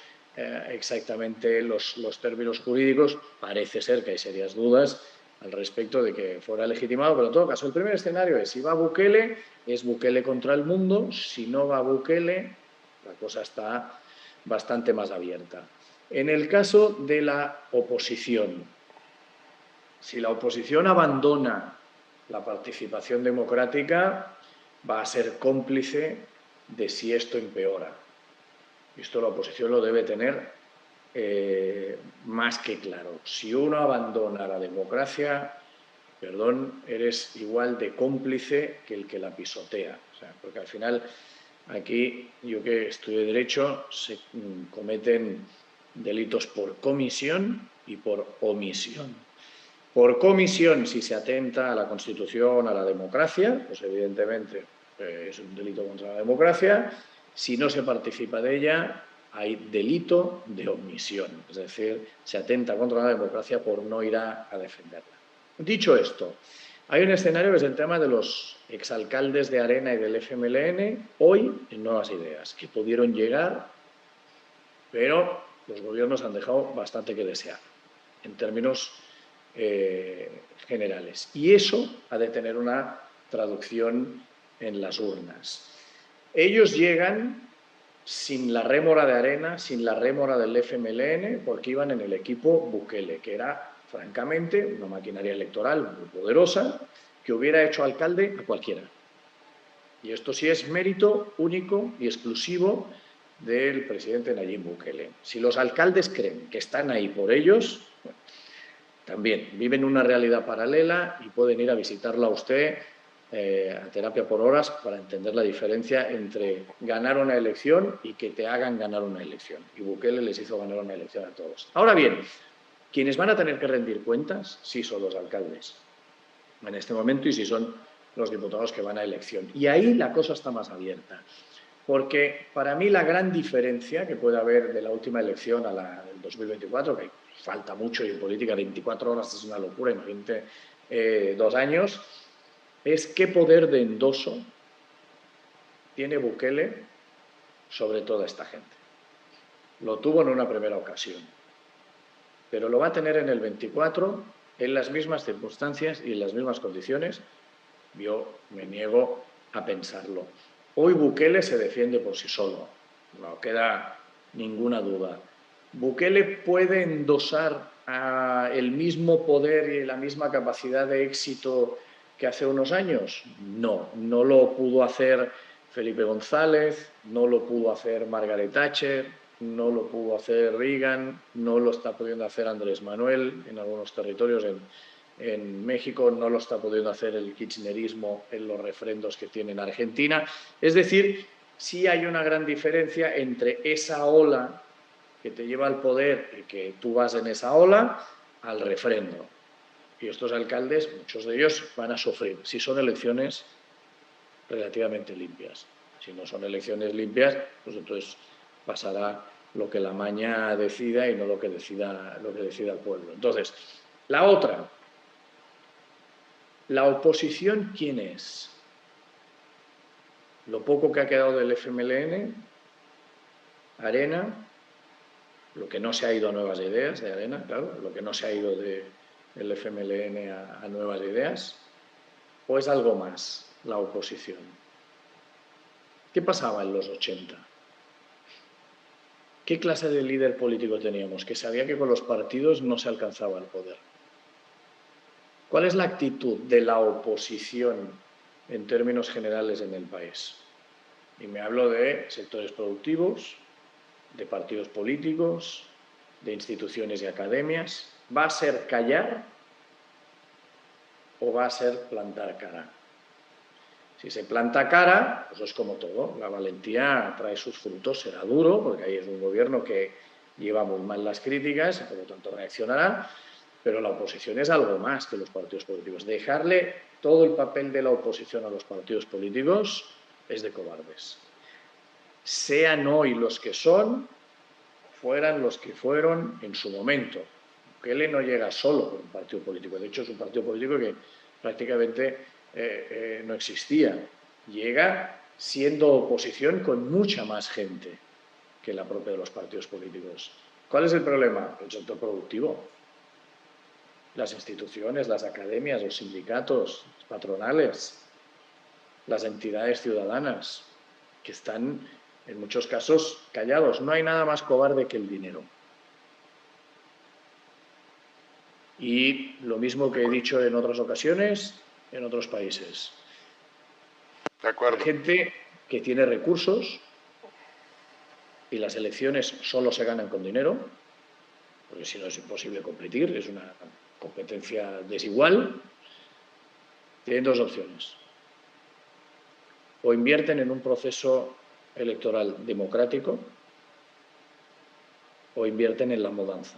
exactamente los términos jurídicos. Parece ser que hay serias dudas al respecto de que fuera legitimado, pero en todo caso, el primer escenario es: si va Bukele, es Bukele contra el mundo; si no va Bukele, la cosa está bastante más abierta. En el caso de la oposición, si la oposición abandona la participación democrática, va a ser cómplice de si esto empeora. Y esto la oposición lo debe tener más que claro. Si uno abandona la democracia, perdón, eres igual de cómplice que el que la pisotea. O sea, porque al final, aquí, yo que estudié Derecho, se cometen delitos por comisión y por omisión. Por comisión, si se atenta a la Constitución, a la democracia, pues evidentemente es un delito contra la democracia. Si no se participa de ella, hay delito de omisión, es decir, se atenta contra la democracia por no ir a defenderla. Dicho esto, hay un escenario que es el tema de los exalcaldes de Arena y del FMLN, hoy en Nuevas Ideas, que pudieron llegar, pero los gobiernos han dejado bastante que desear, en términos generales. Y eso ha de tener una traducción en las urnas. Ellos llegan sin la rémora de Arena, sin la rémora del FMLN, porque iban en el equipo Bukele, que era, francamente, una maquinaria electoral muy poderosa, que hubiera hecho alcalde a cualquiera. Y esto sí es mérito único y exclusivo del presidente Nayib Bukele. Si los alcaldes creen que están ahí por ellos, bueno, también viven una realidad paralela y pueden ir a visitarla a usted a terapia por horas para entender la diferencia entre ganar una elección y que te hagan ganar una elección. Y Bukele les hizo ganar una elección a todos. Ahora bien, quienes van a tener que rendir cuentas sí son los alcaldes en este momento, y sí son los diputados que van a elección. Y ahí la cosa está más abierta. Porque para mí la gran diferencia que puede haber de la última elección a la del 2024, que falta mucho, y en política 24 horas es una locura, imagínate 2 años, es qué poder de endoso tiene Bukele sobre toda esta gente. Lo tuvo en una primera ocasión, pero lo va a tener en el 24 en las mismas circunstancias y en las mismas condiciones. Yo me niego a pensarlo. Hoy Bukele se defiende por sí solo, no queda ninguna duda. ¿Bukele puede endosar el mismo poder y la misma capacidad de éxito que hace unos años? No, no lo pudo hacer Felipe González, no lo pudo hacer Margaret Thatcher, no lo pudo hacer Reagan, no lo está pudiendo hacer Andrés Manuel en algunos territorios, en México no lo está pudiendo hacer el kirchnerismo en los referendos que tiene en Argentina. Es decir, sí hay una gran diferencia entre esa ola que te lleva al poder y que tú vas en esa ola al refrendo. Y estos alcaldes, muchos de ellos, van a sufrir si son elecciones relativamente limpias. Si no son elecciones limpias, pues entonces pasará lo que la maña decida y no lo que decida el pueblo. Entonces, la otra, ¿la oposición quién es? Lo poco que ha quedado del FMLN, Arena, lo que no se ha ido a Nuevas Ideas de Arena, claro, lo que no se ha ido del FMLN a Nuevas Ideas, ¿o es algo más la oposición? ¿Qué pasaba en los 80? ¿Qué clase de líder político teníamos? Que sabía que con los partidos no se alcanzaba el poder. ¿Cuál es la actitud de la oposición en términos generales en el país? Y me hablo de sectores productivos, de partidos políticos, de instituciones y academias. ¿Va a ser callar o va a ser plantar cara? Si se planta cara, pues es como todo, la valentía trae sus frutos, será duro, porque ahí es un gobierno que lleva muy mal las críticas, por lo tanto reaccionará, pero la oposición es algo más que los partidos políticos. Dejarle todo el papel de la oposición a los partidos políticos es de cobardes. Sean hoy los que son, fueran los que fueron en su momento. Bukele no llega solo por un partido político, de hecho es un partido político que prácticamente no existía. Llega siendo oposición con mucha más gente que la propia de los partidos políticos. ¿Cuál es el problema? El sector productivo. Las instituciones, las academias, los sindicatos, las patronales, las entidades ciudadanas, que están en muchos casos callados. No hay nada más cobarde que el dinero. Y lo mismo que he dicho en otras ocasiones, en otros países. De acuerdo. La gente que tiene recursos, y las elecciones solo se ganan con dinero, porque si no es imposible competir, es una competencia desigual, tienen dos opciones. O invierten en un proceso electoral democrático, o invierten en la mudanza.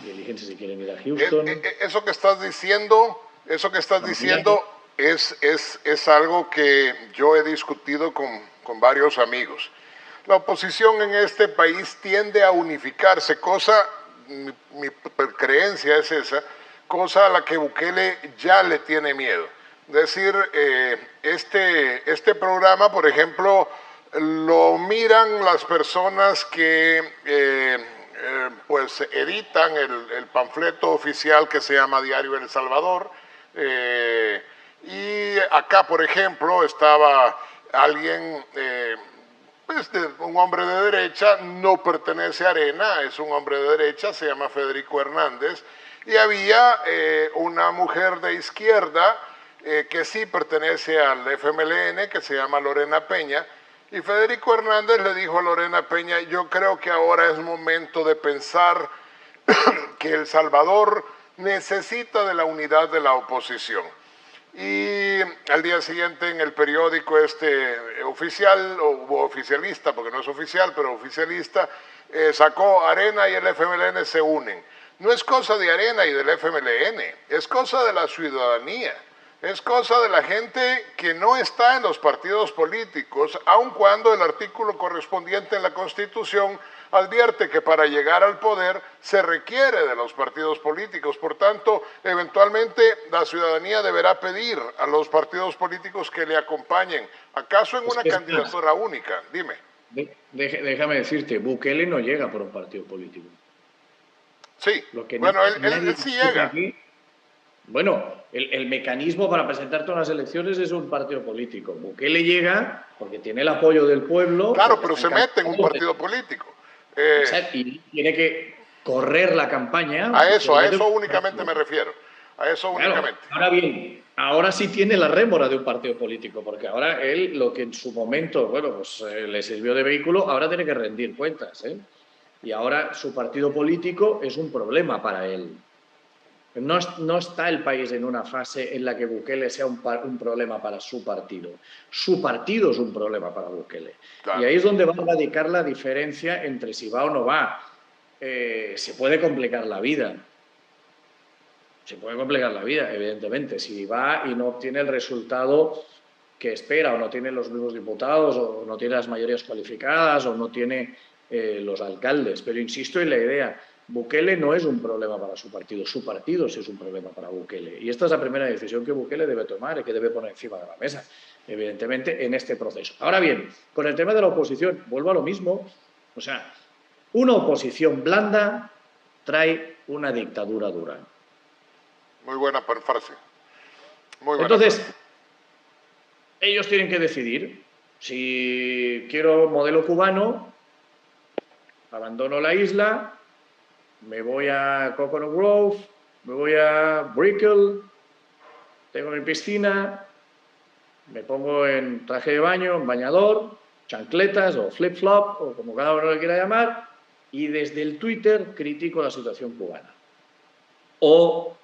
Y eligen si quieren ir a Houston. Eso que estás diciendo, es algo que yo he discutido con varios amigos. La oposición en este país tiende a unificarse, mi creencia es esa, cosa a la que Bukele ya le tiene miedo. Es decir, este programa, por ejemplo, lo miran las personas que pues editan el panfleto oficial que se llama Diario El Salvador, y acá, por ejemplo, estaba alguien, un hombre de derecha, no pertenece a Arena, es un hombre de derecha, se llama Federico Hernández, y había una mujer de izquierda que sí pertenece al FMLN, que se llama Lorena Peña, y Federico Hernández le dijo a Lorena Peña: yo creo que ahora es momento de pensar que El Salvador necesita de la unidad de la oposición. Y al día siguiente en el periódico oficial, o oficialista, porque no es oficial, pero oficialista, sacó: Arena y el FMLN se unen. No es cosa de Arena y del FMLN, es cosa de la ciudadanía. Es cosa de la gente que no está en los partidos políticos, aun cuando el artículo correspondiente en la Constitución advierte que para llegar al poder se requiere de los partidos políticos. Por tanto, eventualmente la ciudadanía deberá pedir a los partidos políticos que le acompañen. ¿Acaso en una candidatura única? Dime. Déjame decirte, Bukele no llega por un partido político. Sí, bueno, él sí llega. Bueno, el mecanismo para presentarte a unas elecciones es un partido político. Bukele llega porque tiene el apoyo del pueblo. Claro, pero se mete en un partido político. Y tiene que correr la campaña. A eso únicamente me refiero. A eso únicamente. Ahora bien, ahora sí tiene la rémora de un partido político, porque ahora él, lo que en su momento, le sirvió de vehículo, ahora tiene que rendir cuentas, ¿eh? Y ahora su partido político es un problema para él. No está el país en una fase en la que Bukele sea un problema para su partido. Su partido es un problema para Bukele. Claro. Y ahí es donde va a radicar la diferencia entre si va o no va. Se puede complicar la vida. Se puede complicar la vida, evidentemente. Si va y no obtiene el resultado que espera, o no tiene los mismos diputados, o no tiene las mayorías cualificadas, o no tiene los alcaldes. Pero insisto en la idea. Bukele no es un problema para su partido sí es un problema para Bukele. Y esta es la primera decisión que Bukele debe tomar y que debe poner encima de la mesa, evidentemente, en este proceso. Ahora bien, con el tema de la oposición, vuelvo a lo mismo. O sea, una oposición blanda trae una dictadura dura. Muy buena frase. Muy buena. Entonces, ellos tienen que decidir. Si quiero modelo cubano, abandono la isla, me voy a Coconut Grove, me voy a Brickell, tengo mi piscina, me pongo en traje de baño, en bañador, chancletas o flip-flop, o como cada uno le quiera llamar, y desde el Twitter critico la situación cubana. O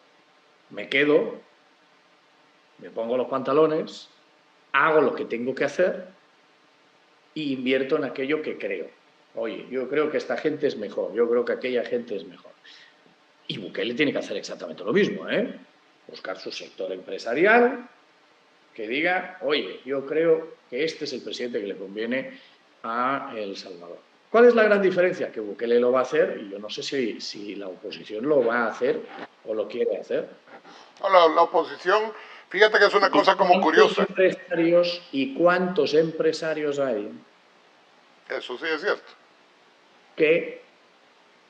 me quedo, me pongo los pantalones hago lo que tengo que hacer y invierto en aquello que creo. Oye, yo creo que esta gente es mejor, yo creo que aquella gente es mejor. Y Bukele tiene que hacer exactamente lo mismo, ¿eh? Buscar su sector empresarial que diga, oye, yo creo que este es el presidente que le conviene a El Salvador. ¿Cuál es la gran diferencia? Que Bukele lo va a hacer y yo no sé si la oposición lo va a hacer o lo quiere hacer. La oposición, fíjate que es una cosa como curiosa. ¿Y cuántos empresarios hay? Eso sí es cierto. Que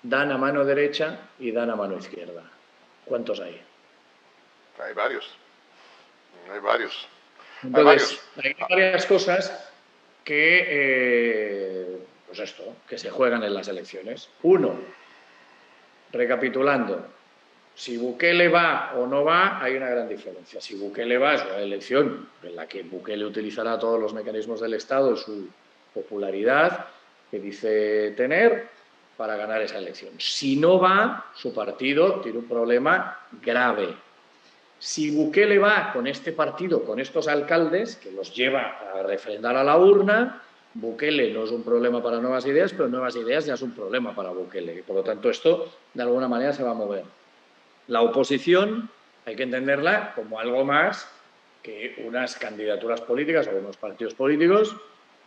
dan a mano derecha y dan a mano izquierda. ¿Cuántos hay? Hay varios. Hay varios. Entonces, hay varias cosas que, pues esto, que se juegan en las elecciones. Uno, recapitulando, si Bukele va o no va, hay una gran diferencia. Si Bukele va, es una elección en la que Bukele utilizará todos los mecanismos del Estado, su popularidad que dice tener, para ganar esa elección. Si no va, su partido tiene un problema grave. Si Bukele va con este partido, con estos alcaldes, que los lleva a refrendar a la urna, Bukele no es un problema para Nuevas Ideas, pero Nuevas Ideas ya es un problema para Bukele. Y por lo tanto, esto de alguna manera se va a mover. La oposición hay que entenderla como algo más que unas candidaturas políticas o unos partidos políticos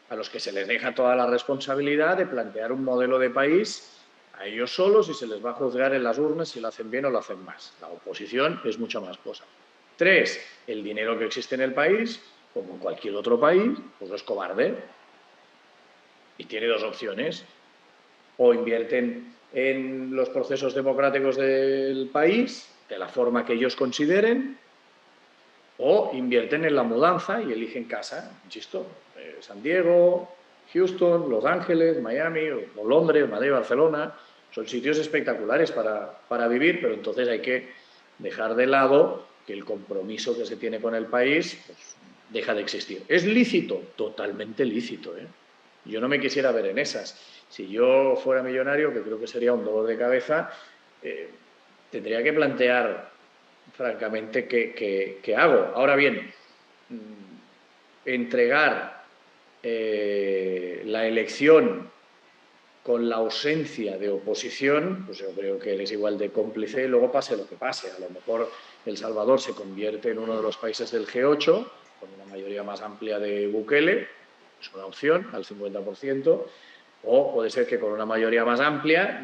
a los que se les deja toda la responsabilidad de plantear un modelo de país a ellos solos y se les va a juzgar en las urnas si lo hacen bien o lo hacen más. La oposición es mucha más cosa. 3, el dinero que existe en el país, como en cualquier otro país, pues es cobarde. Y tiene dos opciones. O invierten en los procesos democráticos del país, de la forma que ellos consideren, o invierten en la mudanza y eligen casa, insisto, San Diego, Houston, Los Ángeles, Miami, o Londres, Madrid, Barcelona. Son sitios espectaculares para vivir, pero entonces hay que dejar de lado que el compromiso que se tiene con el país pues, deja de existir. ¿Es lícito? Totalmente lícito, ¿eh? Yo no me quisiera ver en esas. Si yo fuera millonario, que creo que sería un dolor de cabeza, tendría que plantear, francamente, qué hago. Ahora bien, entregar la elección con la ausencia de oposición, pues yo creo que él es igual de cómplice y luego pase lo que pase. A lo mejor El Salvador se convierte en uno de los países del G8, con una mayoría más amplia de Bukele, es una opción, al 50%, o puede ser que con una mayoría más amplia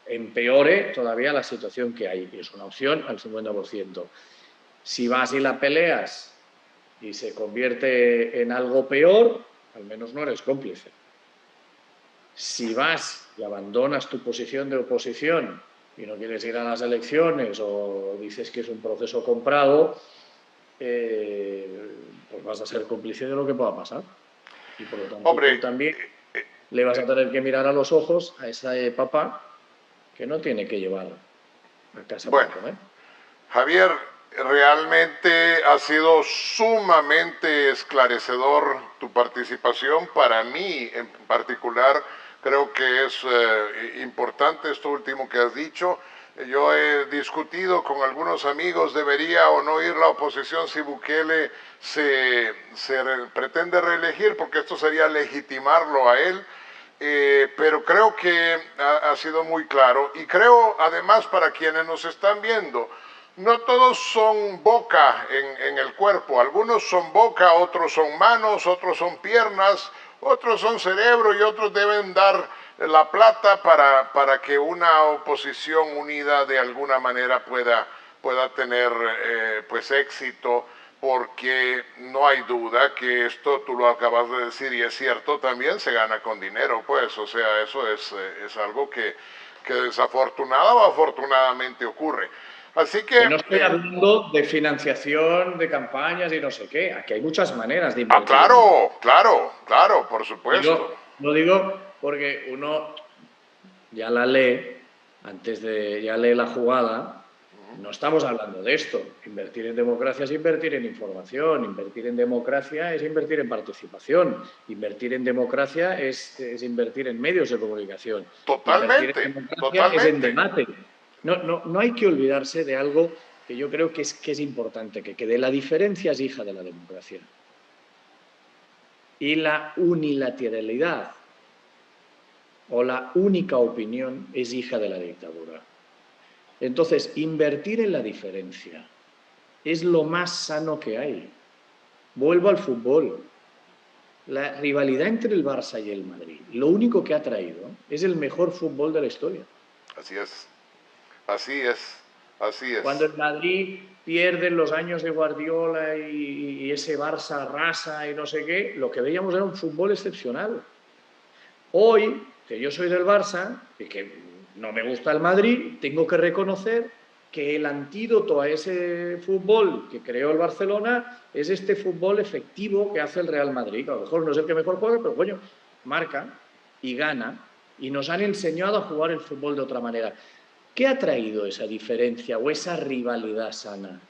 empeore todavía la situación que hay, y es una opción al 50%. Si vas y la peleas y se convierte en algo peor, al menos no eres cómplice. Si vas y abandonas tu posición de oposición y no quieres ir a las elecciones o dices que es un proceso comprado, pues vas a ser cómplice de lo que pueda pasar. Y por lo tanto, hombre, tú también le vas a tener que mirar a los ojos a ese papá que no tiene que llevar a casa bueno, para comer. Javier, realmente ha sido sumamente esclarecedor tu participación. Para mí, en particular, creo que es importante esto último que has dicho. Yo he discutido con algunos amigos, ¿debería o no ir la oposición si Bukele se pretende reelegir? Porque esto sería legitimarlo a él. Pero creo que ha sido muy claro. Y creo, además, para quienes nos están viendo, no todos son boca en el cuerpo. Algunos son boca, otros son manos, otros son piernas, otros son cerebro y otros deben dar la plata para que una oposición unida de alguna manera pueda tener pues éxito, porque no hay duda que esto, tú lo acabas de decir y es cierto, también se gana con dinero, pues, o sea, eso es algo que desafortunada o afortunadamente ocurre. Así que no estoy hablando de financiación, de campañas y no sé qué. Aquí hay muchas maneras de invertir. Claro, por supuesto. Lo digo porque uno ya la lee, ya lee la jugada. No estamos hablando de esto. Invertir en democracia es invertir en información. Invertir en democracia es invertir en participación. Invertir en democracia es invertir en medios de comunicación. Totalmente. Es en debate. No hay que olvidarse de algo que yo creo que es importante, que de la diferencia es hija de la democracia. y la unilateralidad o la única opinión es hija de la dictadura. Entonces, invertir en la diferencia es lo más sano que hay. Vuelvo al fútbol. La rivalidad entre el Barça y el Madrid, lo único que ha traído es el mejor fútbol de la historia. Así es, así es, así es. Cuando el Madrid pierde los años de Guardiola y ese Barça arrasa y no sé qué, lo que veíamos era un fútbol excepcional. Hoy, que yo soy del Barça y que no me gusta el Madrid, tengo que reconocer que el antídoto a ese fútbol que creó el Barcelona es este fútbol efectivo que hace el Real Madrid, que a lo mejor no es el que mejor juega, pero coño, marca y gana, y nos han enseñado a jugar el fútbol de otra manera. ¿Qué ha traído esa diferencia o esa rivalidad sana?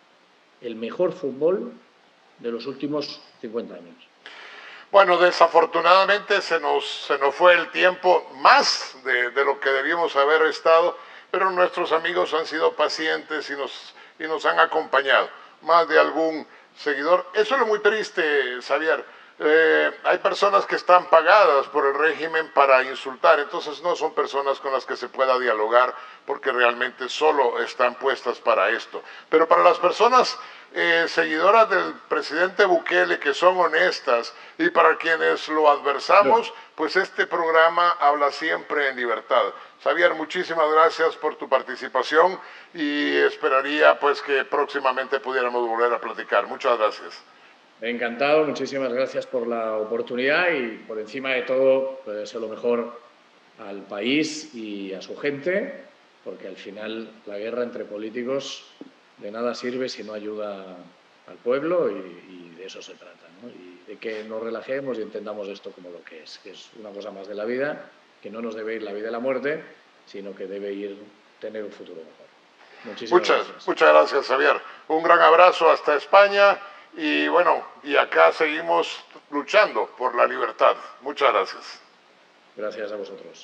El mejor fútbol de los últimos 50 años. Bueno, desafortunadamente se nos fue el tiempo más de lo que debíamos haber estado, pero nuestros amigos han sido pacientes y nos han acompañado. Más de algún seguidor. Eso es lo muy triste, Xavier. Hay personas que están pagadas por el régimen para insultar, entonces no son personas con las que se pueda dialogar porque realmente solo están puestas para esto. Pero para las personas seguidoras del presidente Bukele que son honestas y para quienes lo adversamos, pues este programa habla siempre en libertad. Xavier, muchísimas gracias por tu participación y esperaría pues que próximamente pudiéramos volver a platicar. Muchas gracias. Encantado, muchísimas gracias por la oportunidad y por encima de todo, pues deseo lo mejor al país y a su gente, porque al final la guerra entre políticos de nada sirve si no ayuda al pueblo y de eso se trata, ¿no? Y de que nos relajemos y entendamos esto como lo que es una cosa más de la vida, que no nos debe ir la vida y la muerte, sino que debe ir tener un futuro mejor. Muchísimas gracias. Muchas gracias, Xavier. Un gran abrazo hasta España. Y bueno, y acá seguimos luchando por la libertad. Muchas gracias. Gracias a vosotros.